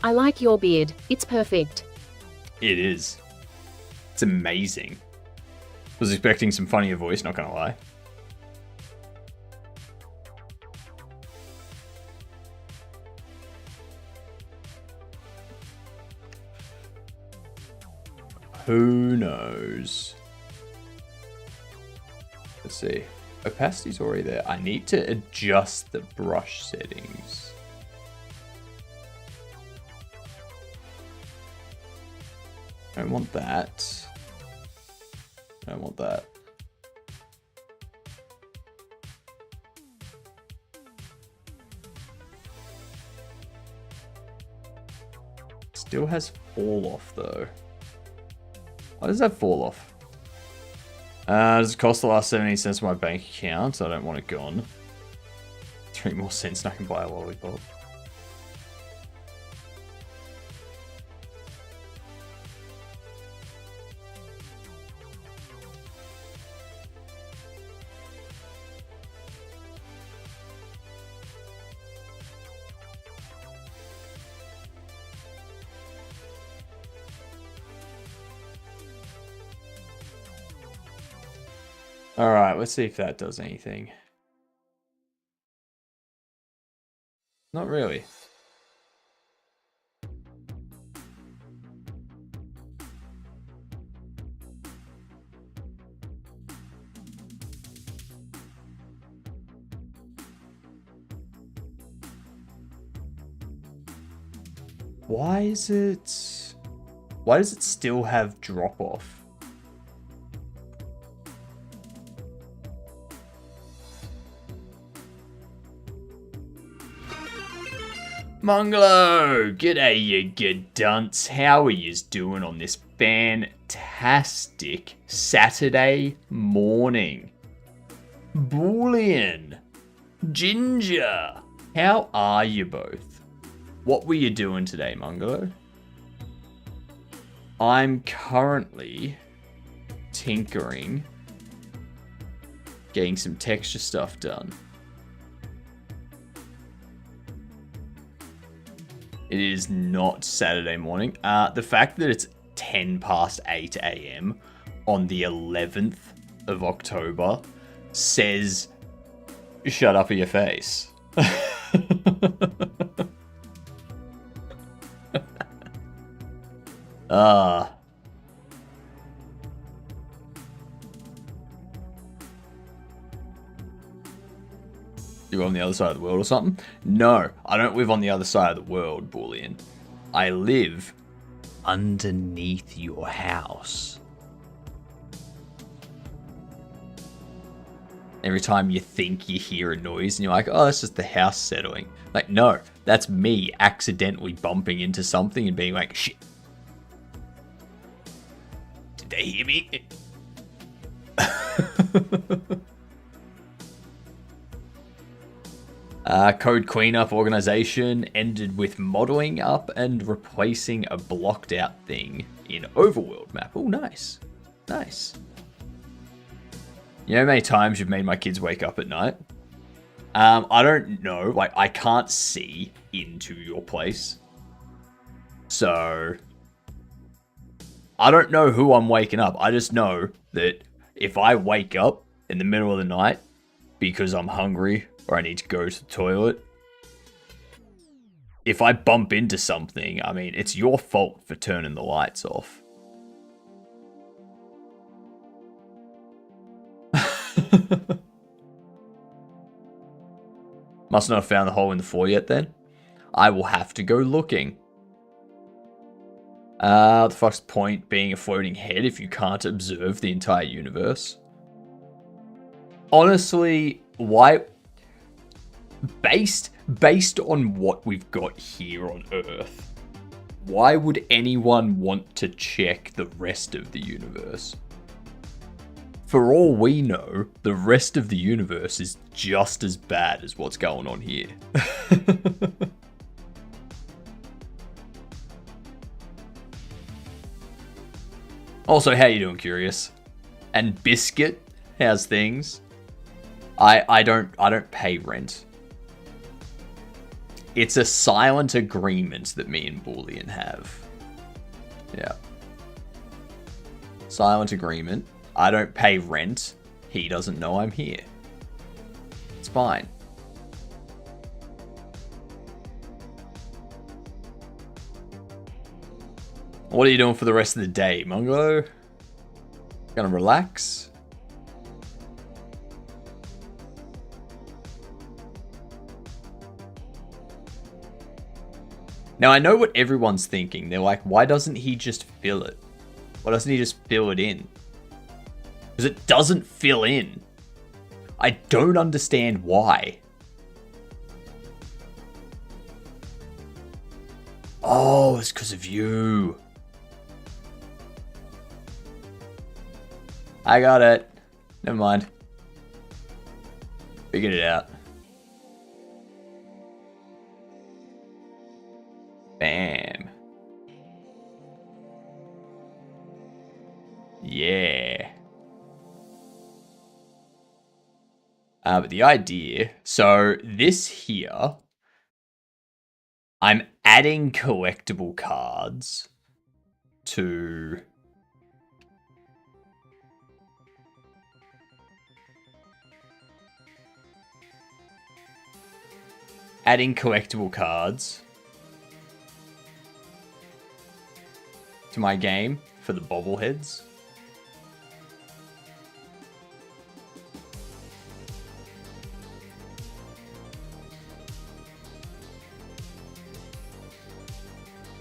D: I like your beard. It's perfect.
A: It is. It's amazing. Was expecting some funnier voice, not gonna lie. Who knows? Let's see. Opacity's already there. I need to adjust the brush settings. I don't want that. I don't want that. Still has fall off though. Why does that fall off? Does it cost the last 70 cents of my bank account? I don't want it gone. 3 more cents and I can buy a lollipop. Alright, let's see if that does anything. Not really. Why does it still have drop off? Mungalo! G'day, you good dunce. How are yous doing on this fantastic Saturday morning? Boolean! Ginger! How are you both? What were you doing today, Mungalo? I'm currently tinkering, getting some texture stuff done. It is not Saturday morning. The fact that it's 10 past 8 a.m. on the 11th of October says, shut up in your face. You on the other side of the world or something? No, I don't live on the other side of the world, Boolean. I live underneath your house. Every time you think you hear a noise and you're like, oh, that's just the house settling. Like, no, that's me accidentally bumping into something and being like, shit. Did they hear me? Code cleanup organization ended with modeling up and replacing a blocked out thing in overworld map. Oh, nice. Nice. You know how many times you've made my kids wake up at night? I don't know. Like, I can't see into your place. So, I don't know who I'm waking up. I just know that if I wake up in the middle of the night because I'm hungry or I need to go to the toilet. If I bump into something, I mean, it's your fault for turning the lights off. Must not have found the hole in the floor yet then. I will have to go looking. What the fuck's the point being a floating head if you can't observe the entire universe? Honestly, why? Based on what we've got here on Earth, why would anyone want to check the rest of the universe? For all we know, the rest of the universe is just as bad as what's going on here. Also, how you doing, Curious? And Biscuit, how's things? I don't pay rent. It's a silent agreement that me and Boolean have. Yeah. Silent agreement. I don't pay rent. He doesn't know I'm here. It's fine. What are you doing for the rest of the day, Mungo? Gonna relax? Now, I know what everyone's thinking. They're like, why doesn't he just fill it? Why doesn't he just fill it in? Because it doesn't fill in. I don't understand why. Oh, it's because of you. I got it. Never mind. Figured it out. Bam. Yeah. But the idea, so this here, I'm adding collectible cards to to my game for the bobbleheads.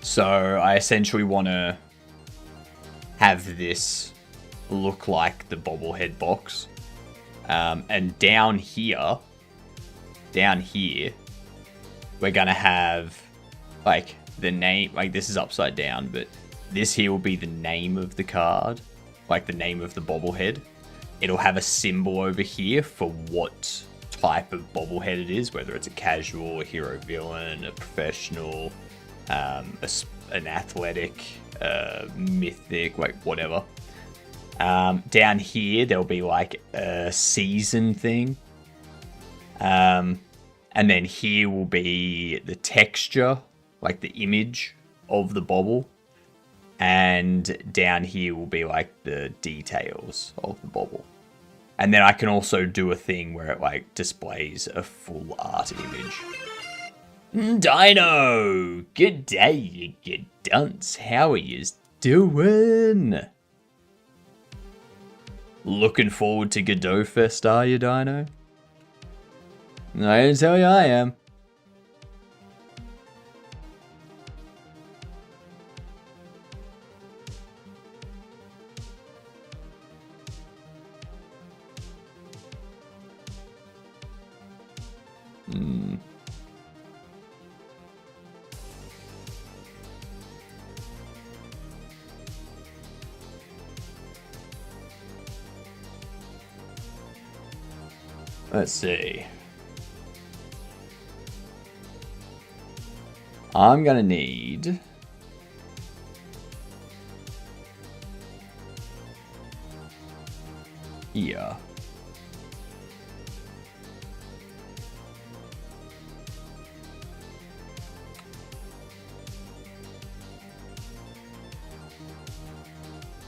A: So I essentially want to have this look like the bobblehead box. And down here, we're going to have like the name, like this is upside down, but this here will be the name of the card, like the name of the bobblehead. It'll have a symbol over here for what type of bobblehead it is, whether it's a casual, a hero villain, a professional, an athletic, mythic, like whatever. Down here, there'll be like a season thing. And then here will be the texture, like the image of the bobble. And down here will be like the details of the bobble. And then I can also do a thing where it like displays a full art image. Dino! Good day, you dunce. How are yous doing? Looking forward to Godot Fest, are you, Dino? I can tell you I am. Let's see. I'm gonna need here.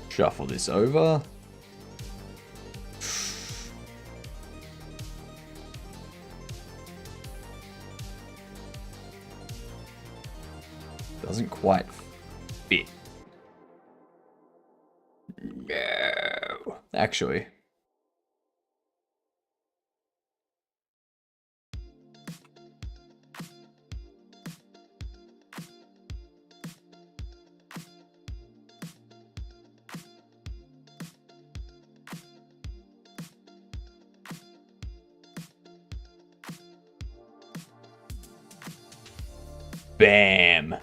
A: Shuffle this over. quite fit. No. Actually. Bam.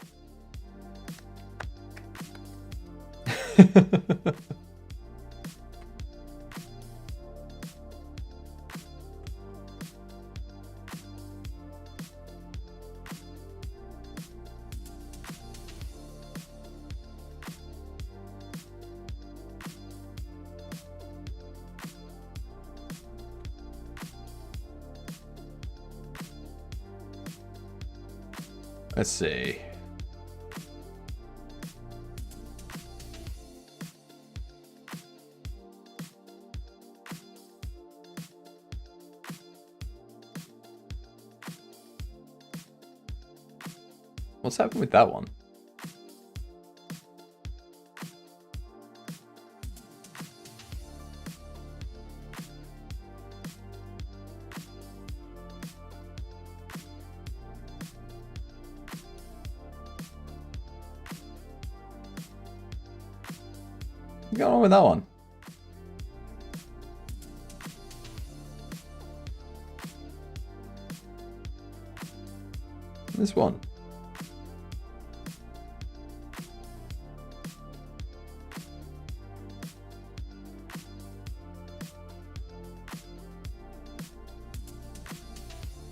A: Let's see. What's happened with that one? What's going on with that one? This one.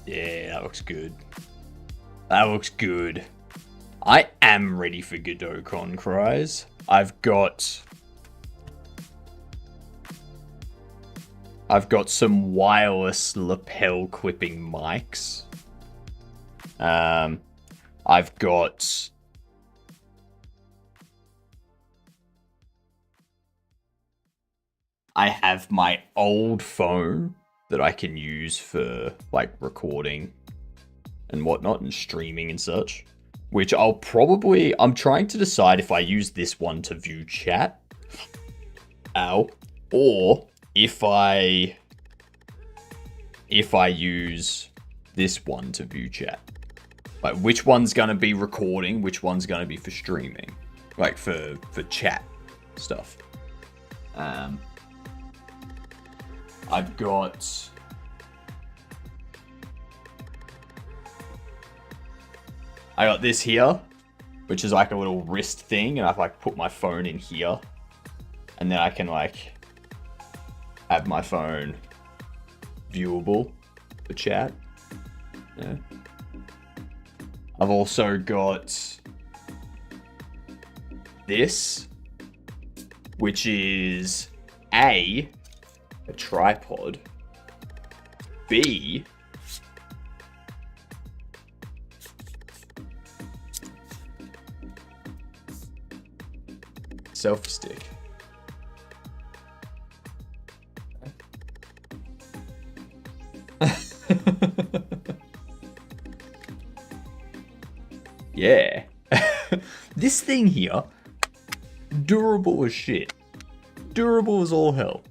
A: Yeah, that looks good. That looks good. I am ready for Godot Con cries. I've got some wireless lapel clipping mics. I have my old phone that I can use for like recording and whatnot and streaming and such, which I'm trying to decide if I use this one to view chat, or if I use this one to view chat. Like which one's gonna be recording, which one's gonna be for streaming, like for chat stuff. I've got this here, which is like a little wrist thing, and I've like put my phone in here, and then I can like have my phone viewable for chat. Yeah. I've also got this, which is A, tripod, B, selfie stick. Yeah. This thing here, durable as shit. Durable as all hell.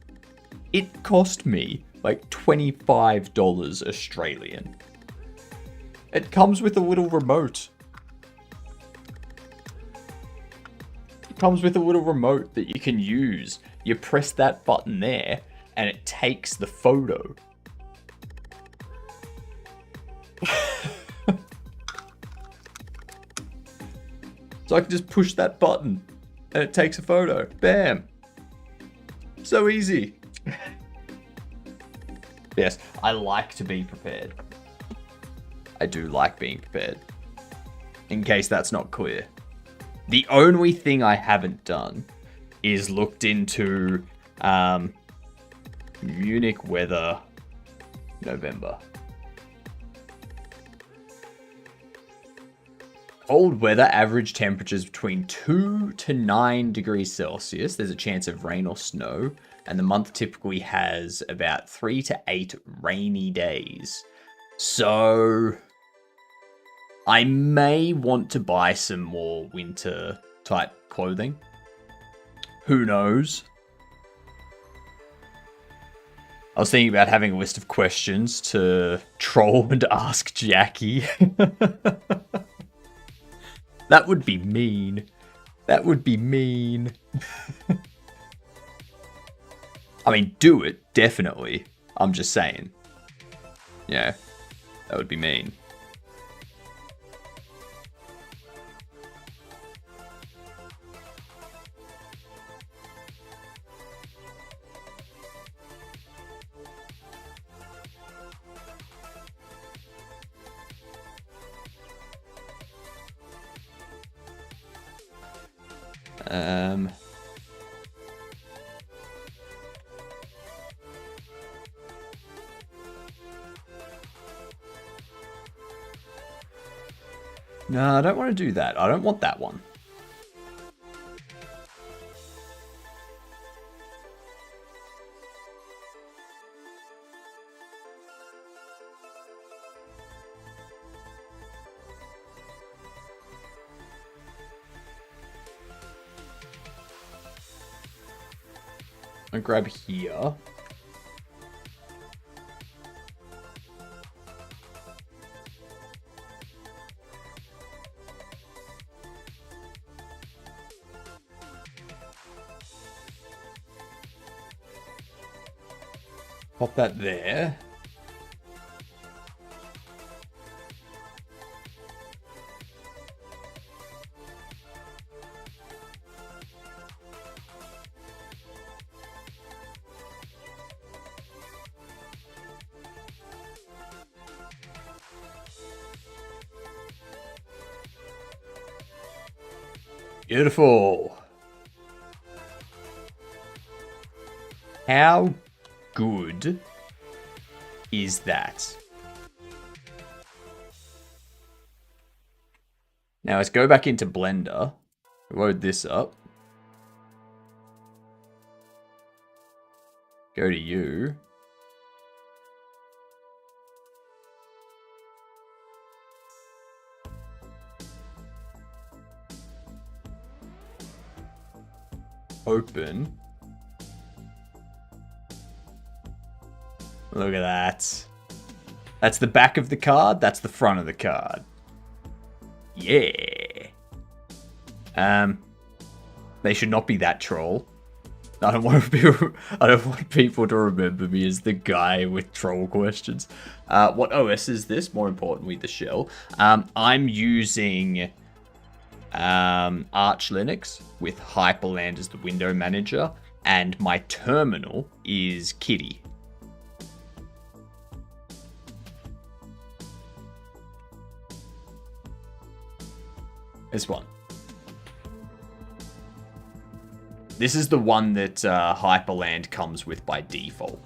A: It cost me like $25 Australian. It comes with a little remote. It comes with a little remote that you can use. You press that button there and it takes the photo. So I can just push that button and it takes a photo. Bam. So easy. Yes, I like to be prepared. I do like being prepared. In case that's not clear. The only thing I haven't done is looked into Munich weather November. Cold weather, average temperatures between 2 to 9 degrees Celsius. There's a chance of rain or snow. And the month typically has about 3 to 8 rainy days. So I may want to buy some more winter type clothing. Who knows? I was thinking about having a list of questions to troll and ask Jackie. That would be mean. That would be mean. I mean, do it, definitely. I'm just saying. Yeah, that would be mean. No, I don't want to do that. I don't want that one. I'll grab here. Pop that there. Beautiful. How good is that? Now let's go back into Blender. Load this up. Go to you. Open. Look at that. That's the back of the card. That's the front of the card. Yeah. They should not be that troll. I don't want people to remember me as the guy with troll questions. What OS is this? More importantly, the shell. I'm using Arch Linux with Hyperland as the window manager, and my terminal is Kitty. This one. This is the one that Hyperland comes with by default.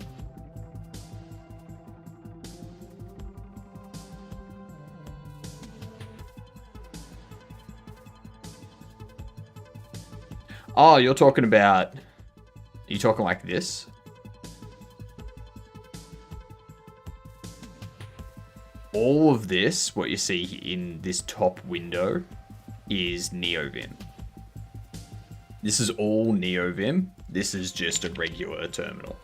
A: Oh, you're talking about... Are you talking like this? All of this, what you see in this top window, is NeoVim. This is all NeoVim. This is just a regular terminal.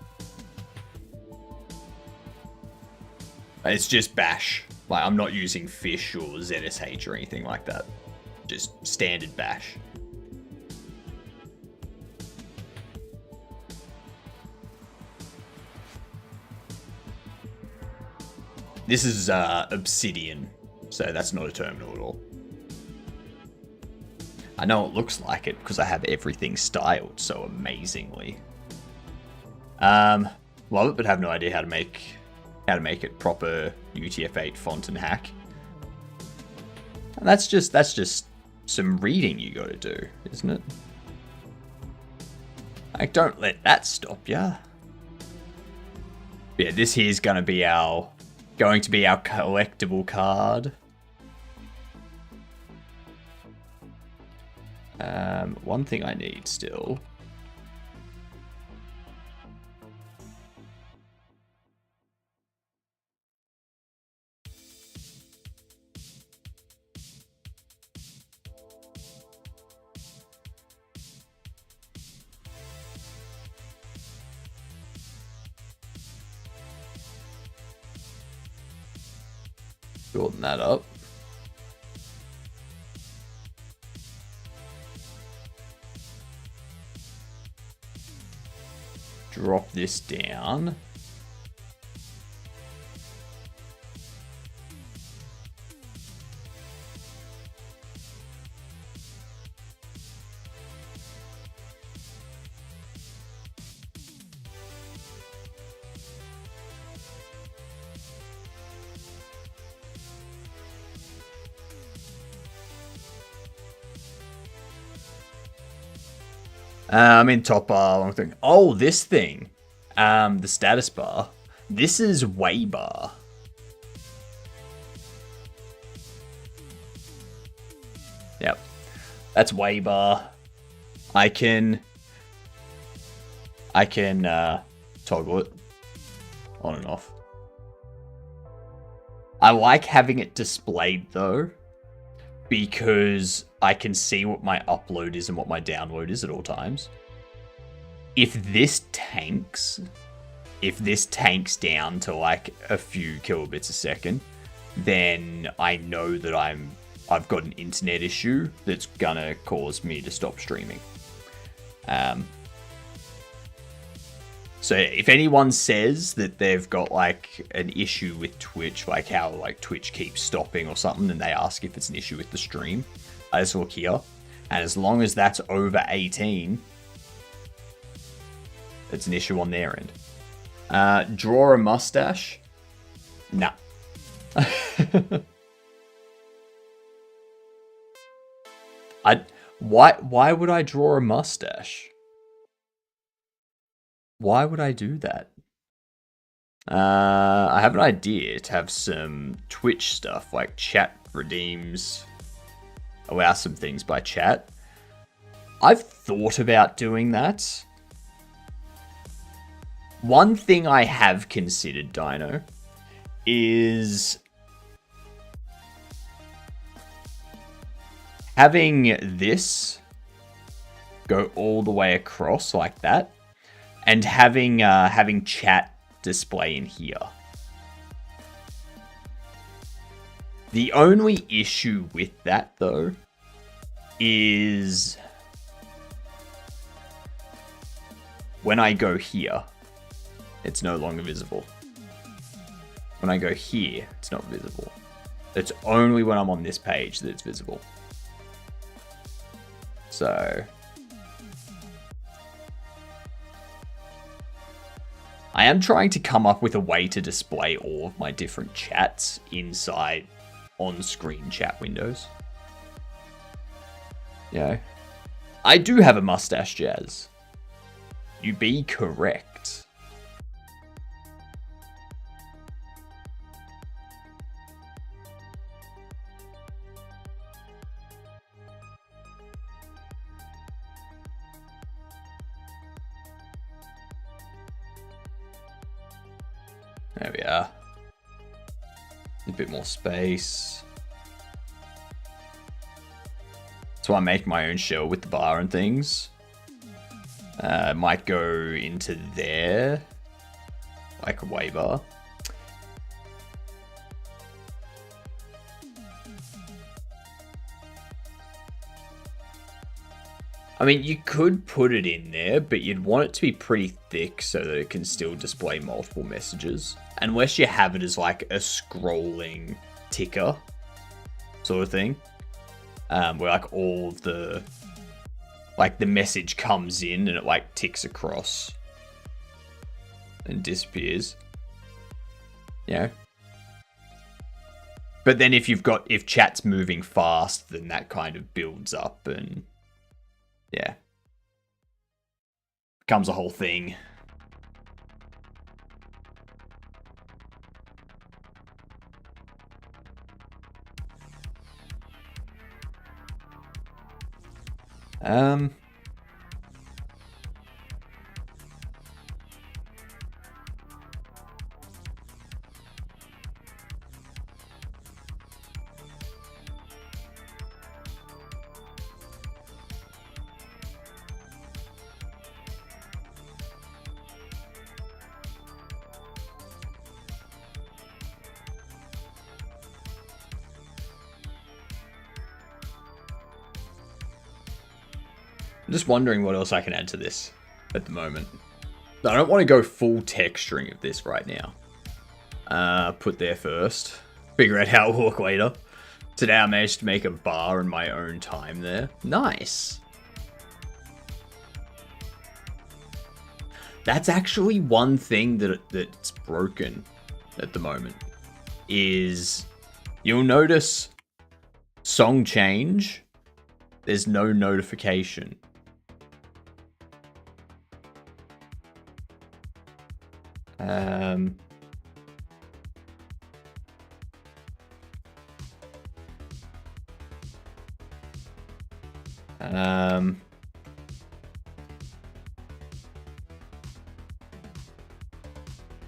A: It's just Bash. Like, I'm not using Fish or ZSH or anything like that. Just standard Bash. This is Obsidian, so that's not a terminal at all. I know it looks like it because I have everything styled so amazingly. Love it, but have no idea how to make it proper UTF-8 font and hack. And that's just some reading you got to do, isn't it? Like, don't let that stop ya. Yeah, this here's going to be our collectible card. One thing I need still. Building that up. Drop this down. I'm in top bar. Long thing. Oh, this thing. The status bar. This is way bar. Yep. That's way bar. I can toggle it on and off. I like having it displayed though, because I can see what my upload is and what my download is at all times. If this tanks down to like a few kilobits a second, then I know that I've got an internet issue that's gonna cause me to stop streaming. So if anyone says that they've got like an issue with Twitch, like how like Twitch keeps stopping or something, and they ask if it's an issue with the stream, I just look here, and as long as that's over 18, it's an issue on their end. Draw a mustache? Nah. Why would I draw a mustache? Why would I do that? I have an idea to have some Twitch stuff, like chat redeems, allow some things by chat. I've thought about doing that. One thing I have considered, Dino, is having this go all the way across like that, and having chat display in here. The only issue with that though is when I go here, it's no longer visible. When I go here, it's not visible. It's only when I'm on this page that it's visible. So I am trying to come up with a way to display all of my different chats inside on-screen chat windows. Yeah. I do have a mustache, Jazz. You be correct. There we are. A bit more space. So I make my own shell with the bar and things. Might go into there, like a way bar. I mean, you could put it in there, but you'd want it to be pretty thick so that it can still display multiple messages. Unless you have it as like a scrolling ticker sort of thing. Where like all of the, like the message comes in and it like ticks across and disappears. Yeah. But then if chat's moving fast, then that kind of builds up and yeah. Becomes a whole thing. I'm just wondering what else I can add to this at the moment. I don't want to go full texturing of this right now. Put there first. Figure out how it'll look later. Today I managed to make a bar in my own time there. Nice. That's actually one thing that's broken at the moment. Is you'll notice song change, there's no notification.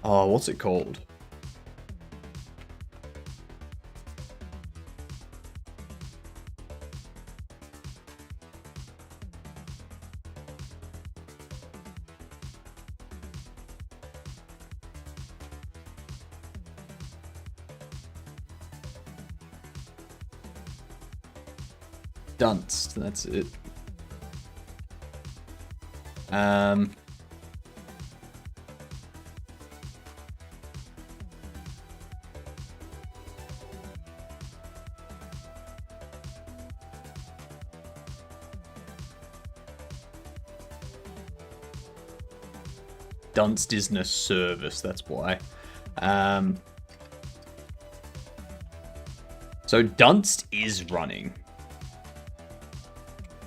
A: Oh, what's it called? Dunst, that's it. Dunst isn't a service, that's why. So Dunst is running.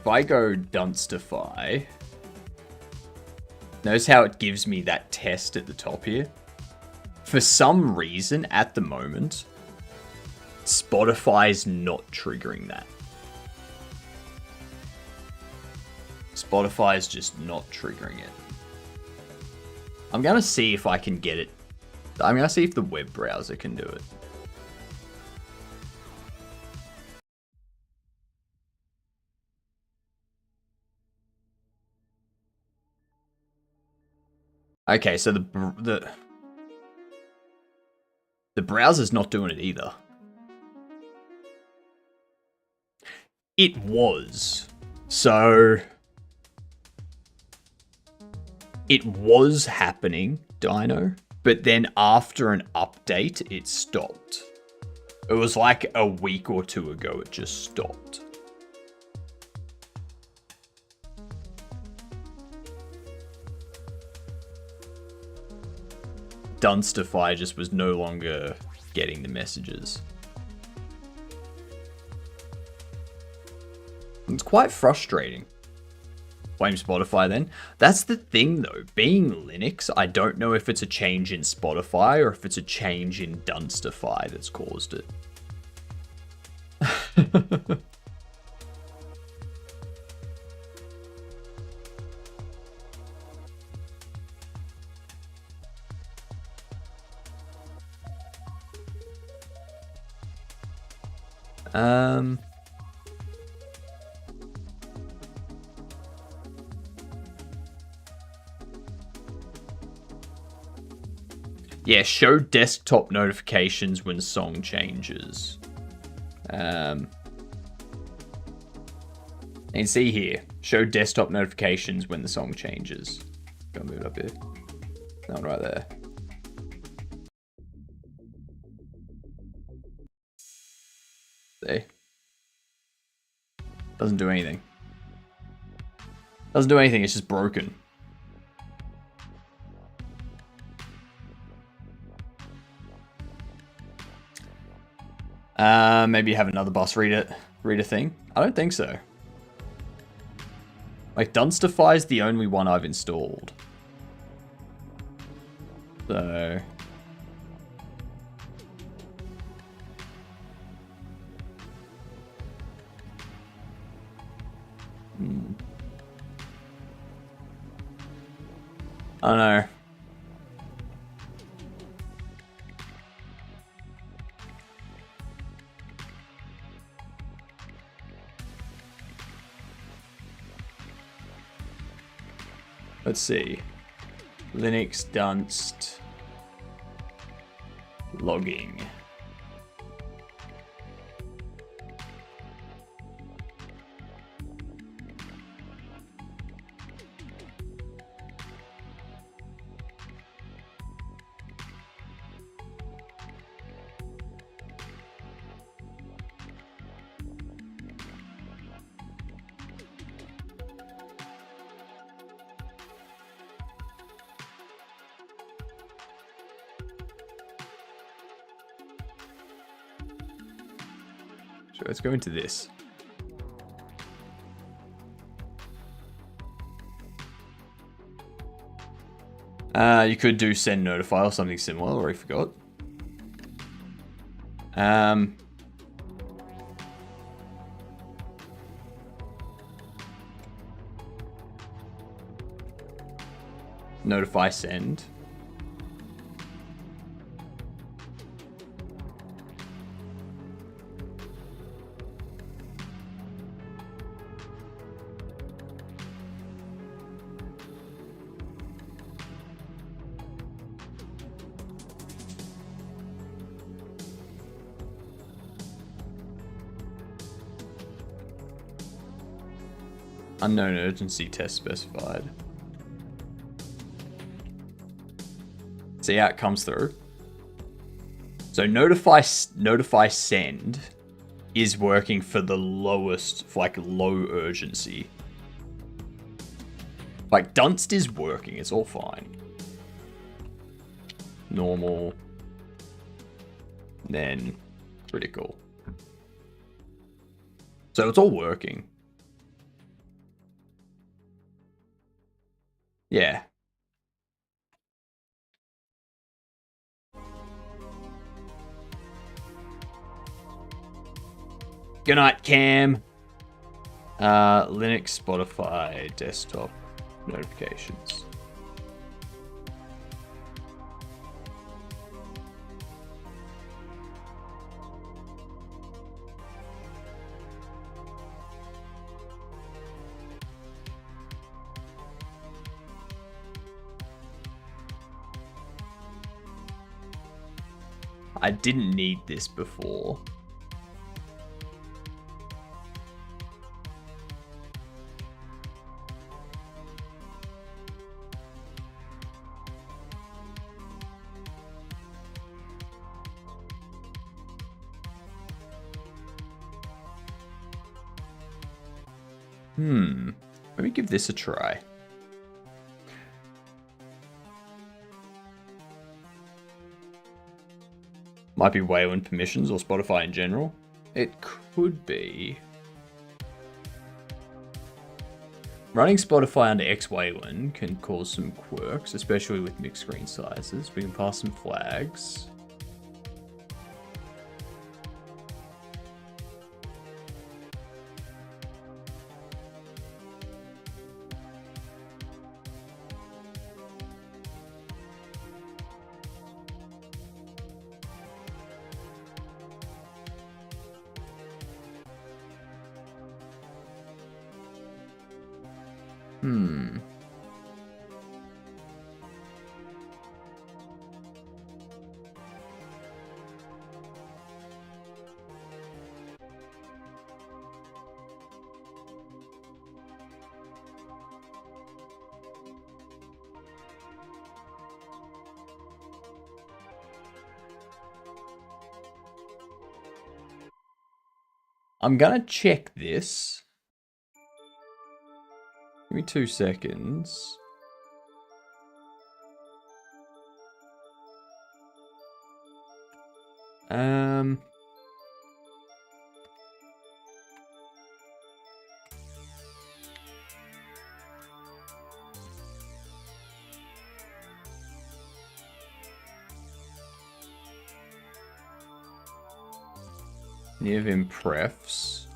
A: If I go Dunstify, notice how it gives me that test at the top here? For some reason, at the moment, Spotify's not triggering that. Spotify's just not triggering it. I'm going to see if I can get it. I'm going to see if the web browser can do it. Okay, so the browser's not doing it either. It was. So it was happening, Dino, but then after an update, it stopped. It was like a week or two ago, it just stopped. Dunstify just was no longer getting the messages. It's quite frustrating. Blame Spotify then. That's the thing though. Being Linux, I don't know if it's a change in Spotify or if it's a change in Dunstify that's caused it. Yeah, show desktop notifications when song changes. You can see here, show desktop notifications when the song changes. Gotta move it up here. That one right there. See? Doesn't do anything. Doesn't do anything, it's just broken. Maybe have another bus reader thing. I don't think so. Like, Dunstify is the only one I've installed. So... I don't know. Let's see. Linux Dunst logging. Let's go into this. You could do send notify or something similar, or I forgot. Notify send. Unknown urgency test specified. See how it comes through. So notify send is working for the lowest, for like low urgency. Like Dunst is working, it's all fine. Normal. Then critical. So it's all working. Yeah. Good night, Cam. Linux, Spotify, desktop notifications. I didn't need this before. Let me give this a try. Might be Wayland permissions or Spotify in general. It could be. Running Spotify under X Wayland can cause some quirks, especially with mixed screen sizes. We can pass some flags. I'm gonna check this. Give me 2 seconds. Nivim prefs.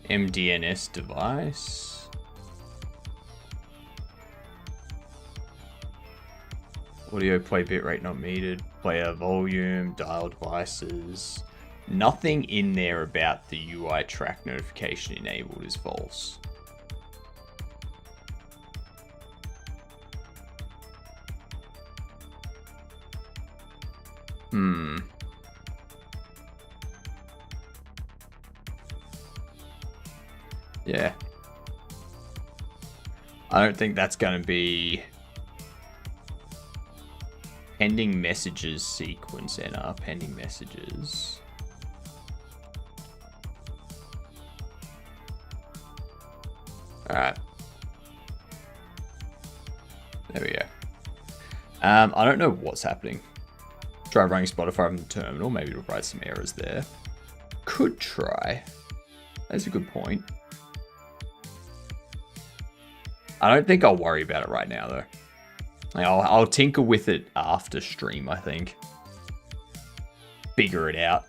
A: MDNS device. Audio play bitrate not metered. Player volume, dial devices. Nothing in there about the UI track notification enabled is false. Yeah. I don't think that's going to be pending messages sequence enter. Pending messages. Alright. There we go. I don't know what's happening. Try running Spotify from the terminal. Maybe it'll write some errors there. Could try. That's a good point. I don't think I'll worry about it right now, though. Like, I'll tinker with it after stream, I think. Figure it out.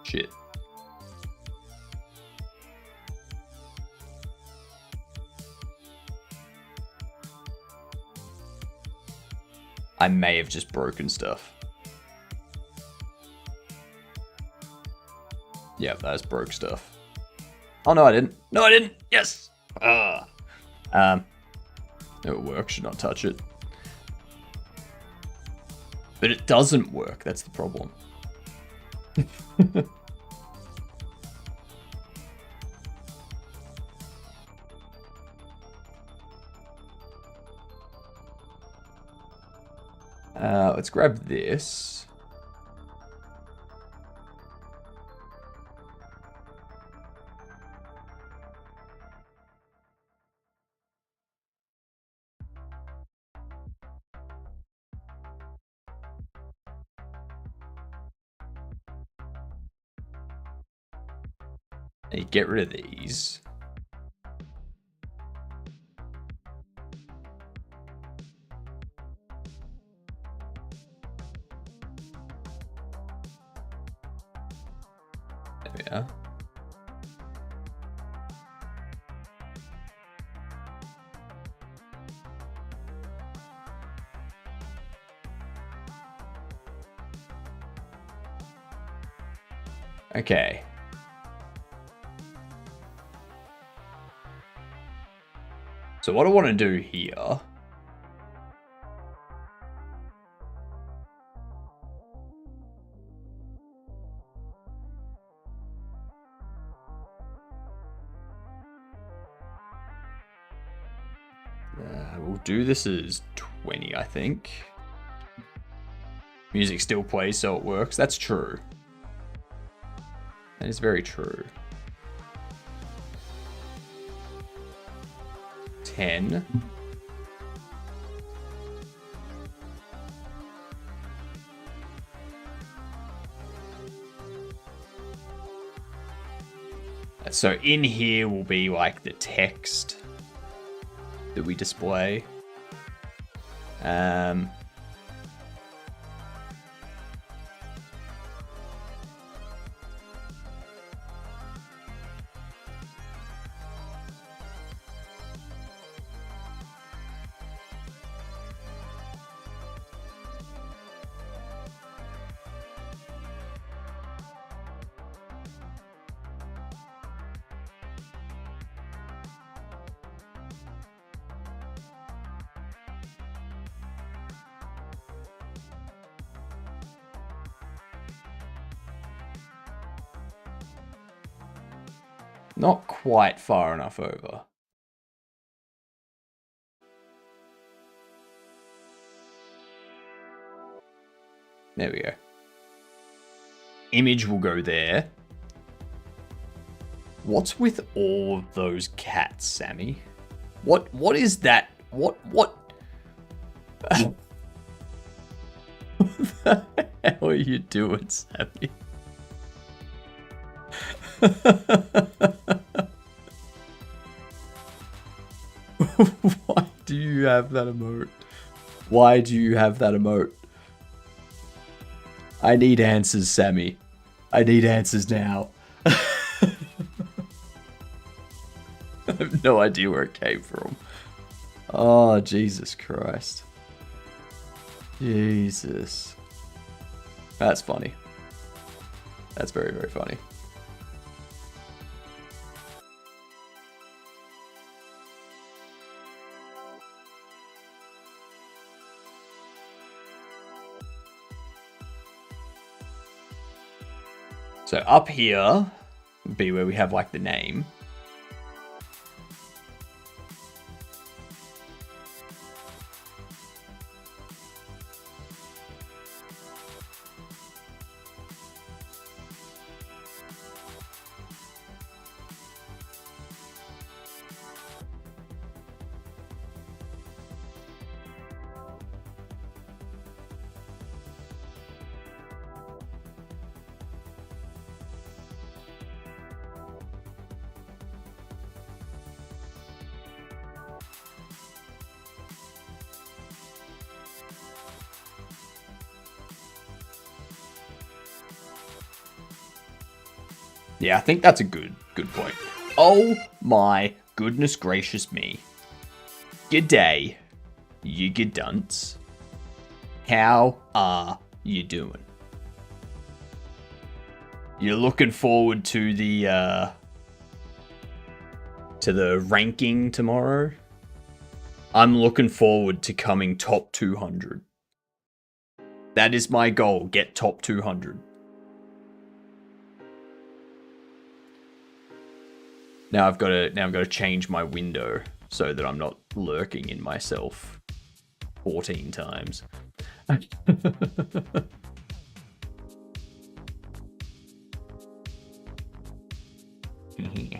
A: Shit. I may have just broken stuff. Yeah, that's broke stuff. Oh, no, I didn't. No, I didn't. Yes. It works. Should not touch it. But it doesn't work. That's the problem. Let's grab this. And you get rid of these. There we are. Okay. So what I want to do here we'll do this as 20, I think. Music still plays, so it works. That's true. That is very true. 10. So in here will be like the text that we display. Not quite far enough over. There we go. Image will go there. What's with all of those cats, Sammy? What is that? What what the hell are you doing, Sammy? Why do you have that emote? Why do you have that emote? I need answers, Sammy. I need answers now. I have no idea where it came from. Oh, Jesus Christ. Jesus. That's funny. That's very, very funny. So up here would be where we have like the name. Yeah, I think that's a good point. Oh my goodness gracious me. G'day, you dunts. How are you doing? You're looking forward to the ranking tomorrow? I'm looking forward to coming top 200. That is my goal, get top 200. Now I've got to change my window so that I'm not lurking in myself 14 times.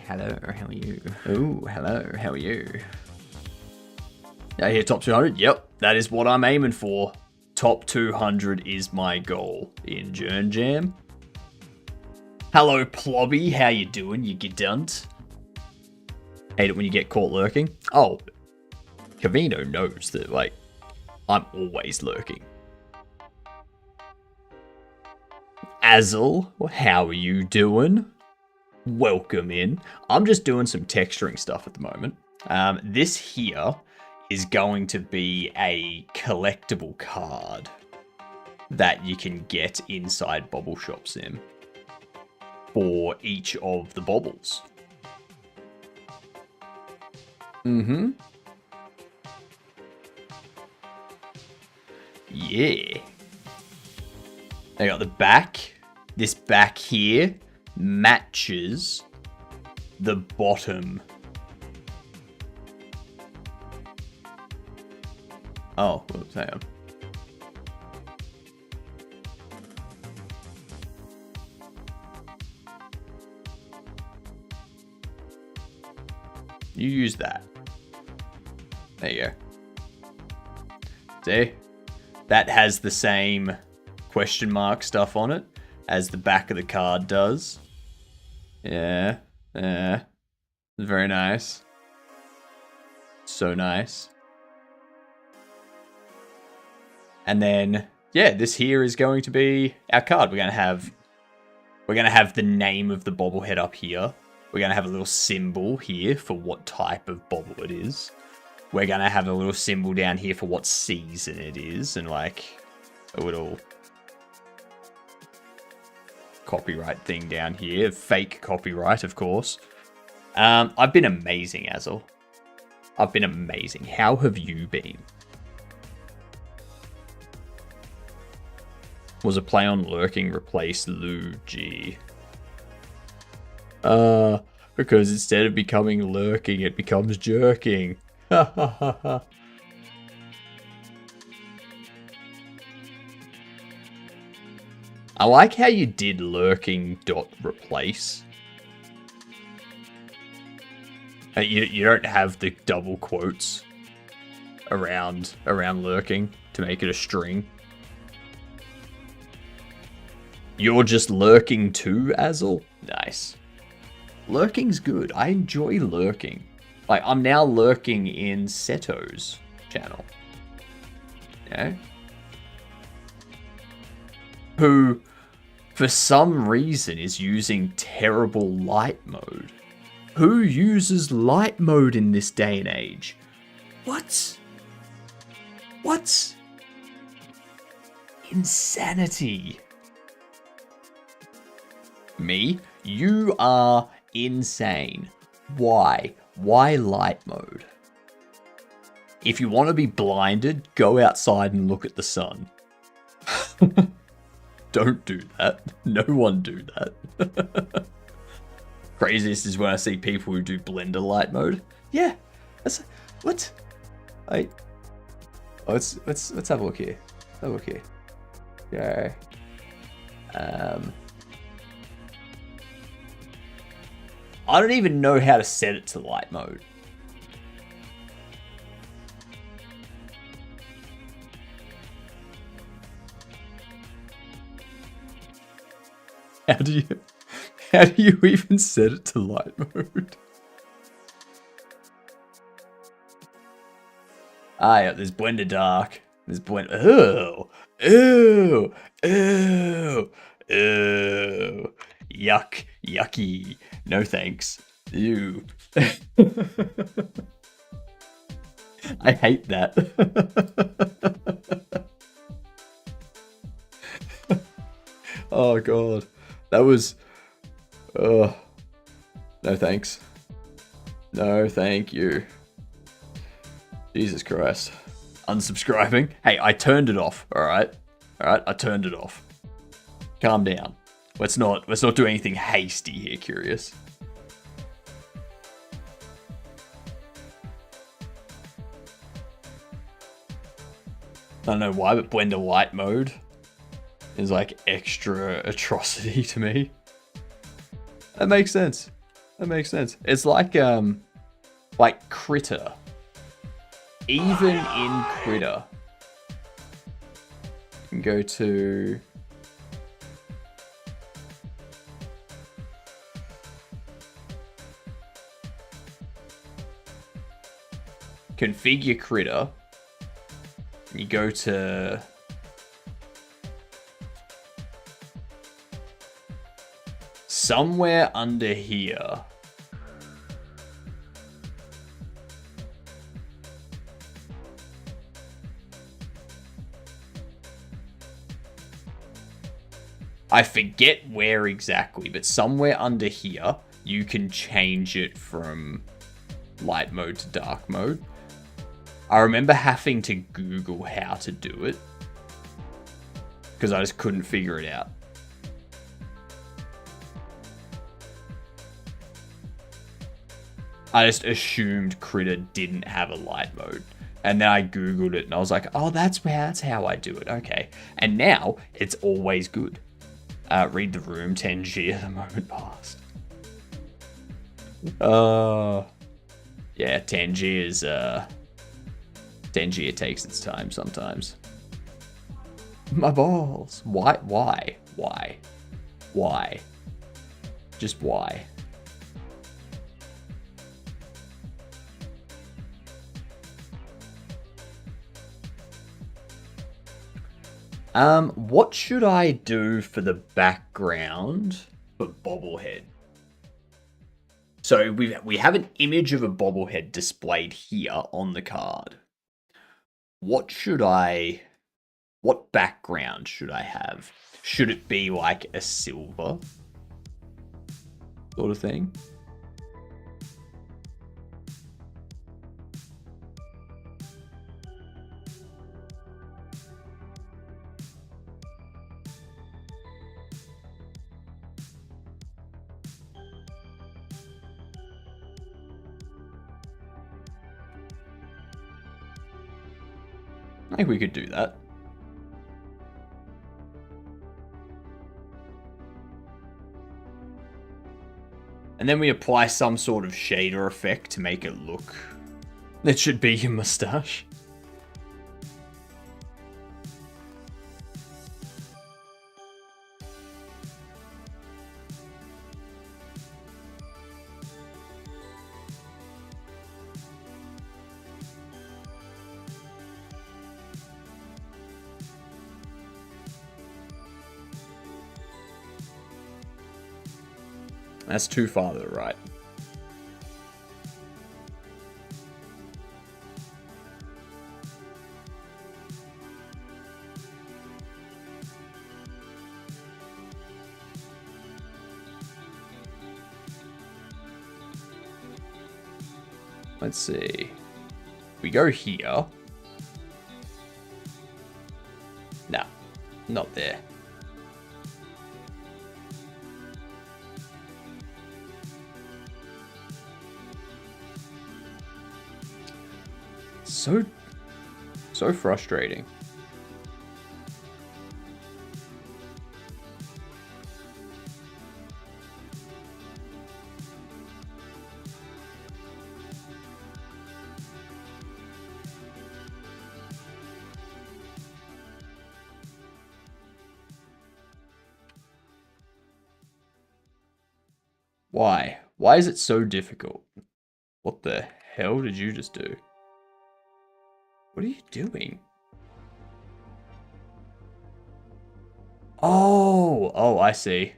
A: Hello, how are you? Oh, hello, how are you? I hear top 200. Yep, that is what I'm aiming for. Top 200 is my goal in Jern Jam. Hello, Plobby, how you doing, you gidunt? Hate it when you get caught lurking. Oh, Cavino knows that, like, I'm always lurking. Azel, how are you doing? Welcome in. I'm just doing some texturing stuff at the moment. This here is going to be a collectible card that you can get inside Bobble Shop Sim for each of the bobbles. Mm-hmm. Yeah. They got the back. This back here matches the bottom. Oh, whoops, hang on. You use that. There you go. See? That has the same question mark stuff on it as the back of the card does. Yeah. Yeah. Very nice. So nice. And then, yeah, this here is going to be our card. We're gonna have the name of the bobblehead up here. We're gonna have a little symbol here for what type of bobble it is. We're gonna have a little symbol down here for what season it is, and like a little copyright thing down here. Fake copyright, of course. I've been amazing, Azel. I've been amazing. How have you been? Was a play on lurking replace Luigi? Because instead of becoming lurking, it becomes jerking. Ha ha ha ha. I like how you did lurking dot replace. You don't have the double quotes around lurking to make it a string. You're just lurking too, Azel? Nice. Lurking's good. I enjoy lurking. Like, I'm now lurking in Seto's channel. Yeah? Who, for some reason, is using terrible light mode. Who uses light mode in this day and age? What? What? Insanity. Me? You are insane. Why? Why light mode? If you want to be blinded, go outside and look at the sun. Don't do that. No one do that. Craziest is when I see people who do Blender light mode. Yeah. That's what? Let's have a look here. Let's have a look here. Yeah. I don't even know how to set it to light mode. How do you even set it to light mode? Ah, yeah, there's Blender Dark. There's Blender. Ew. Ew. Ew. Ew. Yuck. Yucky. No thanks. Ew. I hate that. Oh god. That was... Ugh. No thanks. No thank you. Jesus Christ. Unsubscribing. Hey, I turned it off, alright? Alright, I turned it off. Calm down. Let's not do anything hasty here, Curious. I don't know why, but Blender Light mode is like extra atrocity to me. That makes sense. That makes sense. It's like Critter. Even in Critter, you can go to configure Critter. You go to somewhere under here. I forget where exactly, but somewhere under here, you can change it from light mode to dark mode. I remember having to Google how to do it, because I just couldn't figure it out. I just assumed Critter didn't have a light mode. And then I Googled it and I was like, oh, that's how I do it. Okay. And now it's always good. Read the room, 10G at the moment passed. Yeah, 10G is 10G, it takes its time sometimes. My balls. Why? Just why? What should I do for the background for Bobblehead? So we have an image of a Bobblehead displayed here on the card. What background should I have? Should it be like a silver sort of thing? I think we could do that. And then we apply some sort of shader effect to make it look... That should be your mustache. That's too far to the right. Let's see. We go here. No, not there. So frustrating. Why? Why is it so difficult? What the hell did you just do? What are you doing? Oh, I see.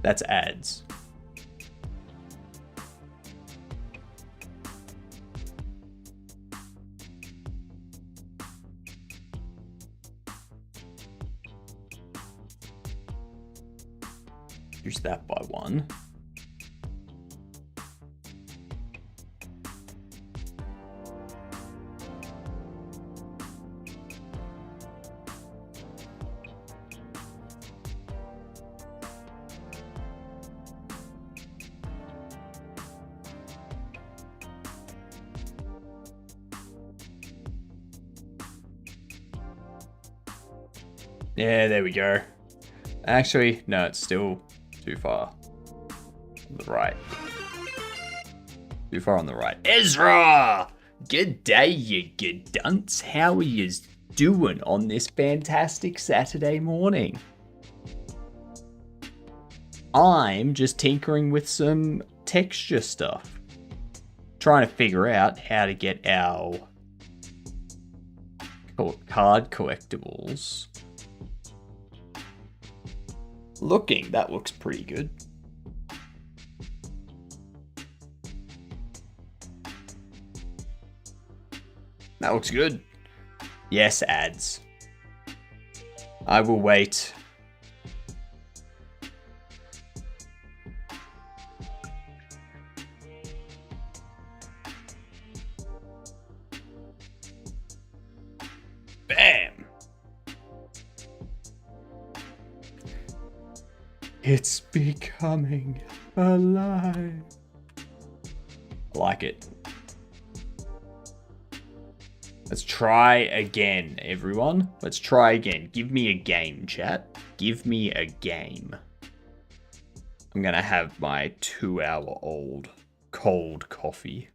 A: That's ads. Use that by 1. Yeah, there we go. Actually, no, it's still too far. On the right. Too far on the right. Ezra! Good day, you good dunce. How are you doing on this fantastic Saturday morning? I'm just tinkering with some texture stuff. Trying to figure out how to get our card collectibles looking. That looks pretty good. That looks good. Yes, ads. I will wait. Bam! It's becoming alive. I like it. Let's try again, everyone. Let's try again. Give me a game, chat. Give me a game. I'm gonna have my 2-hour-old cold coffee.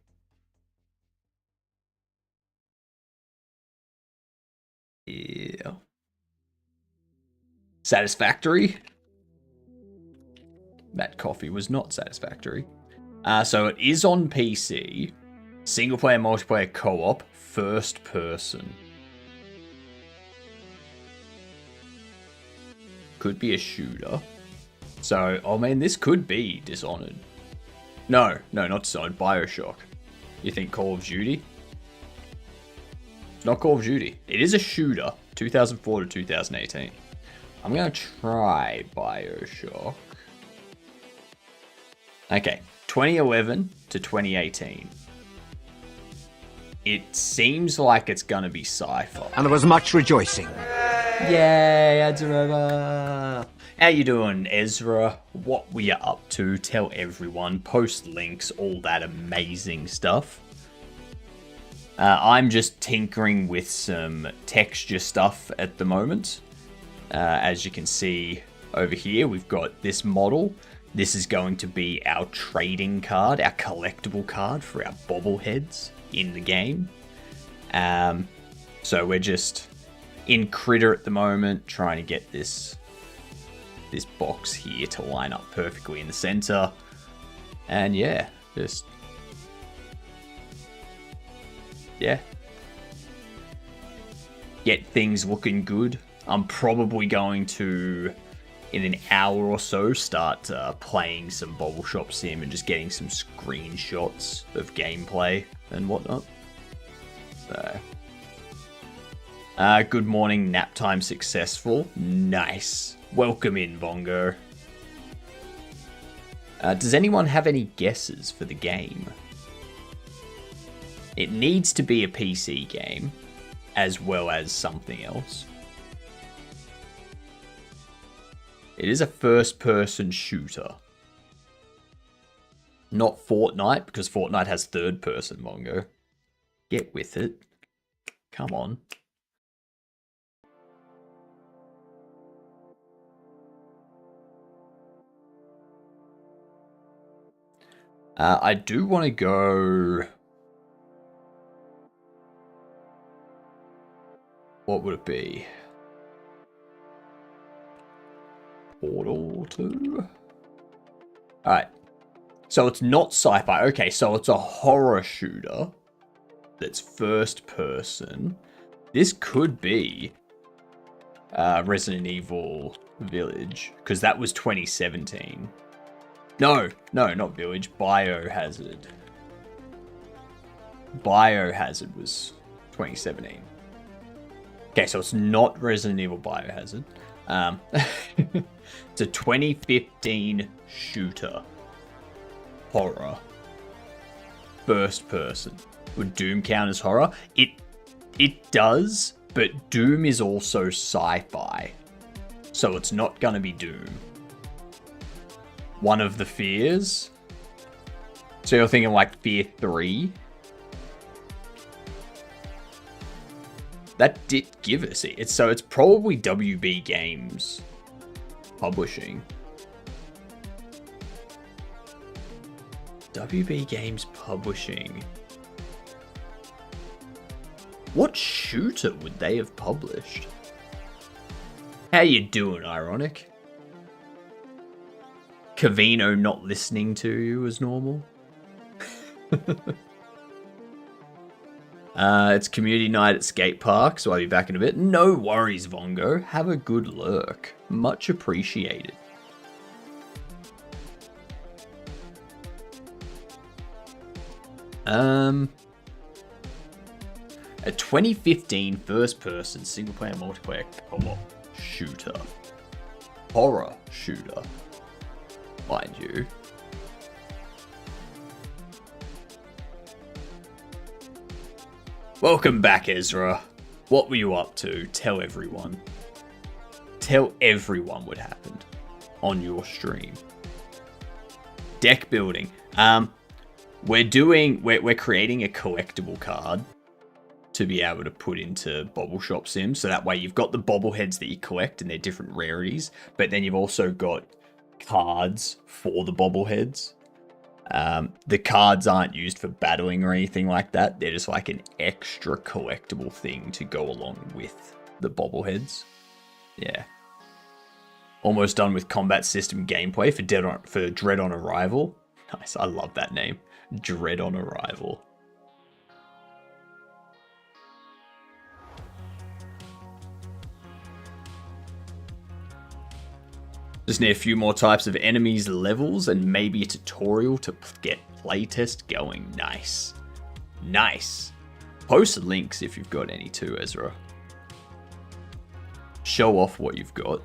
A: Yeah. Satisfactory? That coffee was not satisfactory. So it is on PC. Single player, multiplayer, co-op, first person. Could be a shooter. So, oh man, this could be Dishonored. No, not Dishonored, Bioshock. You think Call of Duty? It's not Call of Duty. It is a shooter, 2004 to 2018. I'm gonna try Bioshock. Okay, 2011 to 2018. It seems like it's gonna be sci-fi.
B: And there was much rejoicing.
A: Yay, ads are over. How you doing, Ezra? What were you up to? Tell everyone. Post links, all that amazing stuff. I'm just tinkering with some texture stuff at the moment. As you can see over here, we've got this model. This is going to be our trading card, our collectible card for our bobbleheads in the game. So we're just in Critter at the moment, trying to get this box here to line up perfectly in the center. And yeah, just... yeah. Get things looking good. I'm probably going to, in an hour or so, start playing some Bobble Shop Sim and just getting some screenshots of gameplay and whatnot. So, good morning, nap time successful. Nice. Welcome in, Bongo. Does anyone have any guesses for the game? It needs to be a PC game, as well as something else. It is a first-person shooter. Not Fortnite, because Fortnite has third-person, Mongo. Get with it. Come on. I do want to go... what would it be? Portal 2? Alright. So it's not sci-fi. Okay, so it's a horror shooter that's first person. This could be Resident Evil Village, because that was 2017. No, not Village. Biohazard. Biohazard was 2017. Okay, so it's not Resident Evil Biohazard. It's a 2015 shooter. Horror. First person. Would Doom count as horror? It does, but Doom is also sci-fi. So it's not gonna be Doom. One of the Fears. So you're thinking like Fear 3? That did give us it. So it's probably WB Games publishing. WB Games publishing. What shooter would they have published? How you doing, Ironic? Cavino not listening to you as normal? It's community night at skate park, so I'll be back in a bit. No worries, Vongo. Have a good lurk. Much appreciated. A 2015 first-person single-player multiplayer co-op shooter. Horror shooter. Mind you. Welcome back, Ezra. What were you up to? Tell everyone. Tell everyone what happened on your stream. Deck building. We're creating a collectible card to be able to put into Bobble Shop Sim. So that way you've got the bobbleheads that you collect and they're different rarities, but then you've also got cards for the bobbleheads. The cards aren't used for battling or anything like that. They're just like an extra collectible thing to go along with the bobbleheads. Yeah. Almost done with combat system gameplay for Dread on Arrival. Nice, I love that name. Dread on Arrival. Just need a few more types of enemies, levels, and maybe a tutorial to get playtest going. Nice. Nice. Post links if you've got any too, Ezra. Show off what you've got.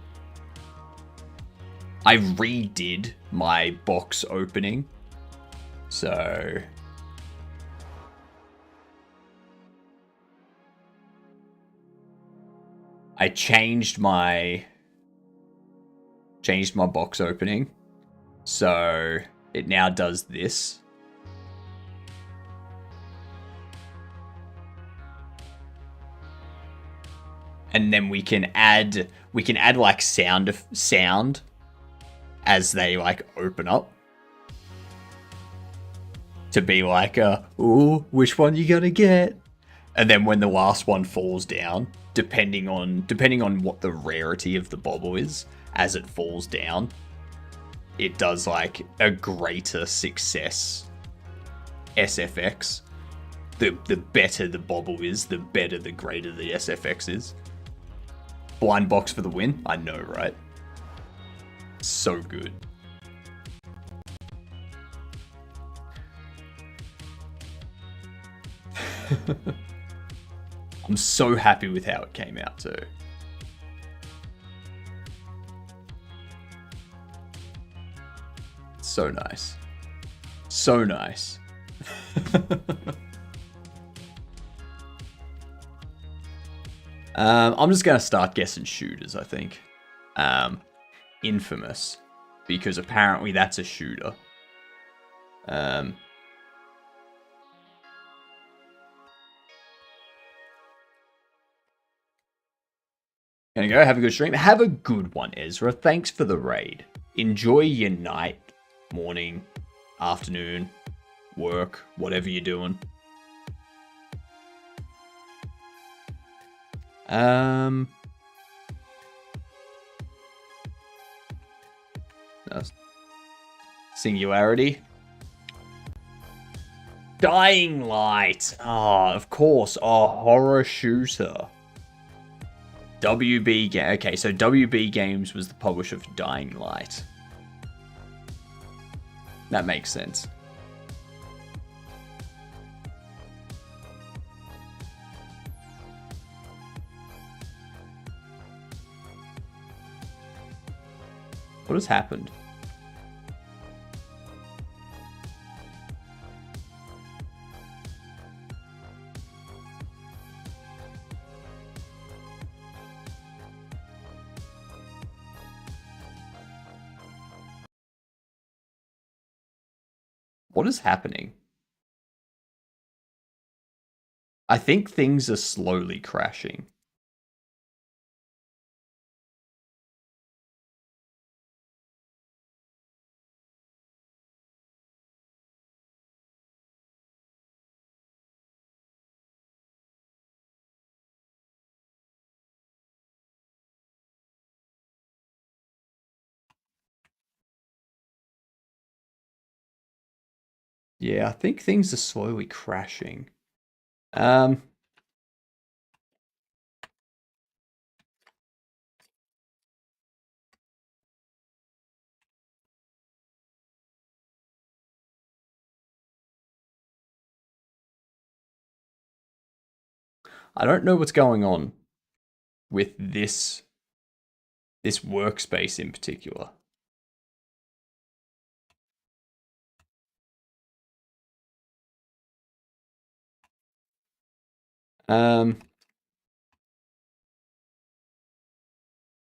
A: I redid my box opening. So... I changed my box opening, so it now does this. And then we can add like sound as they like open up to be like ooh, which one you gonna get? And then when the last one falls down, depending on what the rarity of the bobble is, as it falls down, it does like a greater success SFX. The better the bobble is, the better the greater the SFX is. Blind box for the win. I know, right? So good. I'm so happy with how it came out too. So nice. So nice. I'm just going to start guessing shooters, I think. Infamous. Because apparently that's a shooter. Can I go? Have a good stream. Have a good one, Ezra. Thanks for the raid. Enjoy your night, morning, afternoon, work, whatever you're doing. Singularity. Dying Light. Oh, of course. Oh, horror shooter. WB game. Okay, so WB Games was the publisher for Dying Light. That makes sense. What has happened? What is happening? I think things are slowly crashing. Yeah, I think things are slowly crashing. I don't know what's going on with this workspace in particular.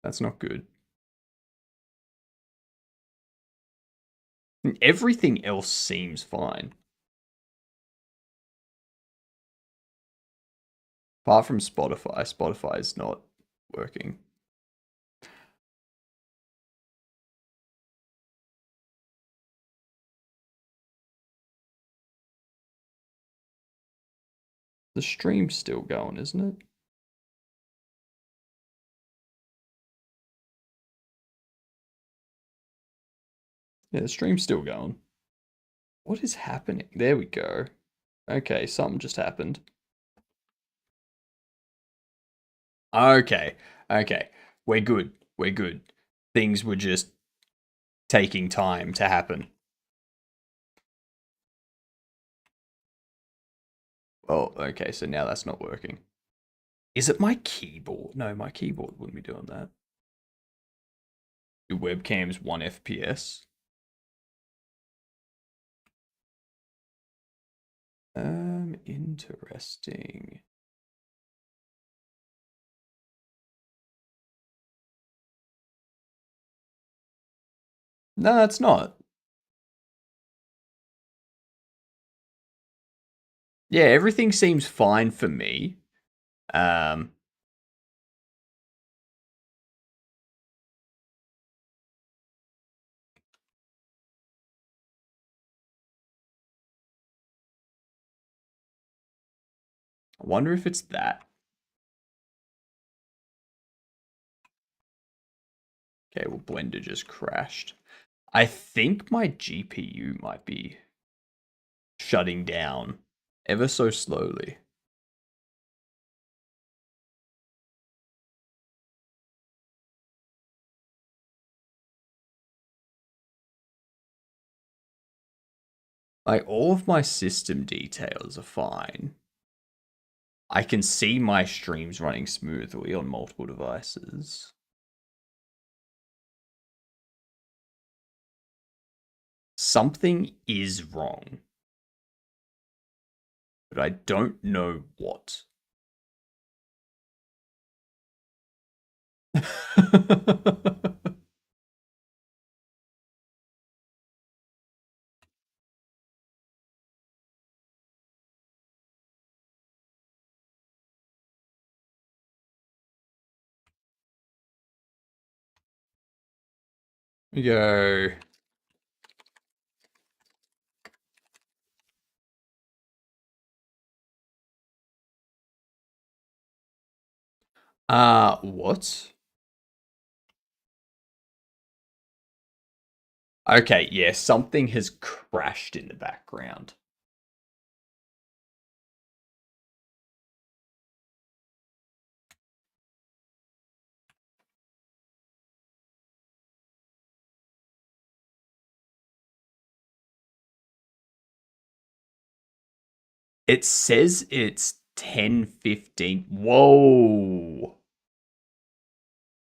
A: That's not good. Everything else seems fine. Apart from Spotify. Spotify is not working. The stream's still going, isn't it? Yeah, the stream's still going. What is happening? There we go. Okay, something just happened. Okay, okay. We're good. We're good. Things were just taking time to happen. Oh, okay, so now that's not working. Is it my keyboard? No, my keyboard wouldn't be doing that. Your webcam's 1 FPS. Interesting. No, it's not. Yeah, everything seems fine for me. I wonder if it's that. Okay, well, Blender just crashed. I think my GPU might be shutting down ever so slowly. Like, all of my system details are fine. I can see my streams running smoothly on multiple devices. Something is wrong, but I don't know what. We go. What? Okay, yeah, something has crashed in the background. It says it's 10:15. Whoa.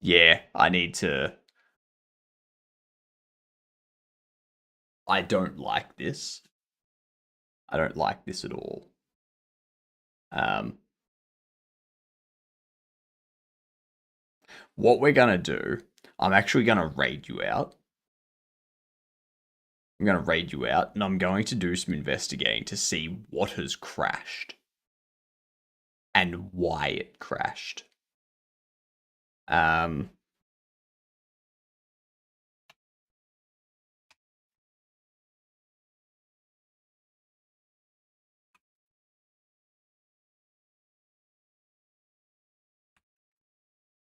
A: Yeah, I need to. I don't like this. I don't like this at all. What we're gonna do, I'm actually gonna raid you out. I'm gonna raid you out, and I'm going to do some investigating to see what has crashed and why it crashed. Um,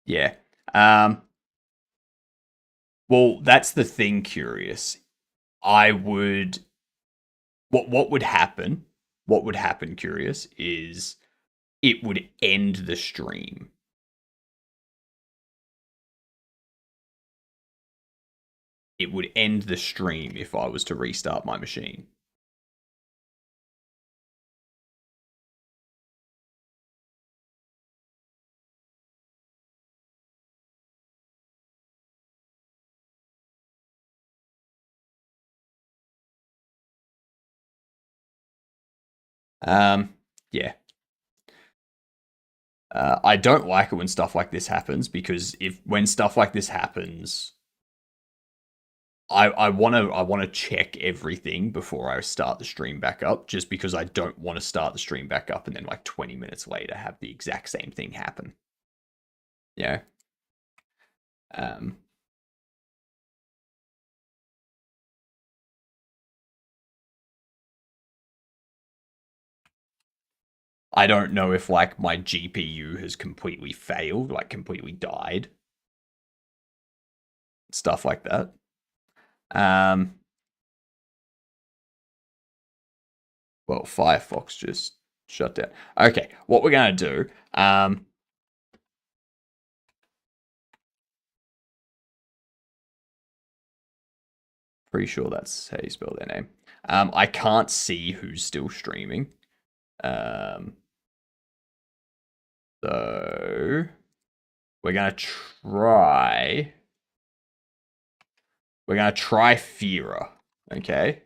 A: yeah. Well, that's the thing, Curious. I would what would happen? What would happen, Curious, is it would end the stream. It would end the stream if I was to restart my machine. Yeah. I don't like it when stuff like this happens because when stuff like this happens, I want to check everything before I start the stream back up, just because I don't want to start the stream back up and then like 20 minutes later have the exact same thing happen. Yeah. Um, I don't know if like my GPU has completely failed, like completely died, stuff like that. Well, Firefox just shut down. Okay, what we're gonna do, pretty sure that's how you spell their name. I can't see who's still streaming. So we're gonna try. We're gonna try Fira. Okay.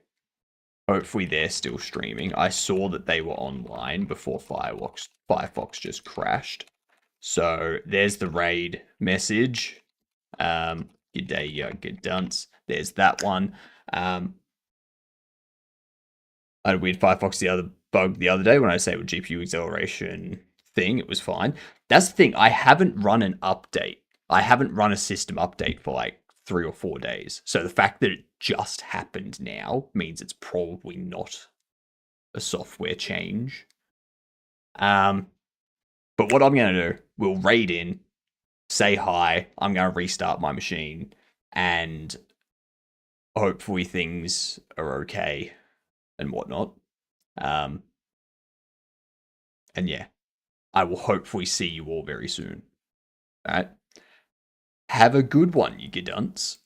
A: Hopefully they're still streaming. I saw that they were online before Firefox just crashed. So there's the raid message. Good day, good dunce. There's that one. I had a weird Firefox bug the other day when I disabled GPU acceleration thing. It was fine. That's the thing. I haven't run an update. I haven't run a system update for like 3 or 4 days. So the fact that it just happened now means it's probably not a software change. But what I'm going to do, we'll raid in, say hi. I'm going to restart my machine, and hopefully things are okay and whatnot. And yeah, I will hopefully see you all very soon. All right. Have a good one, you good dunce.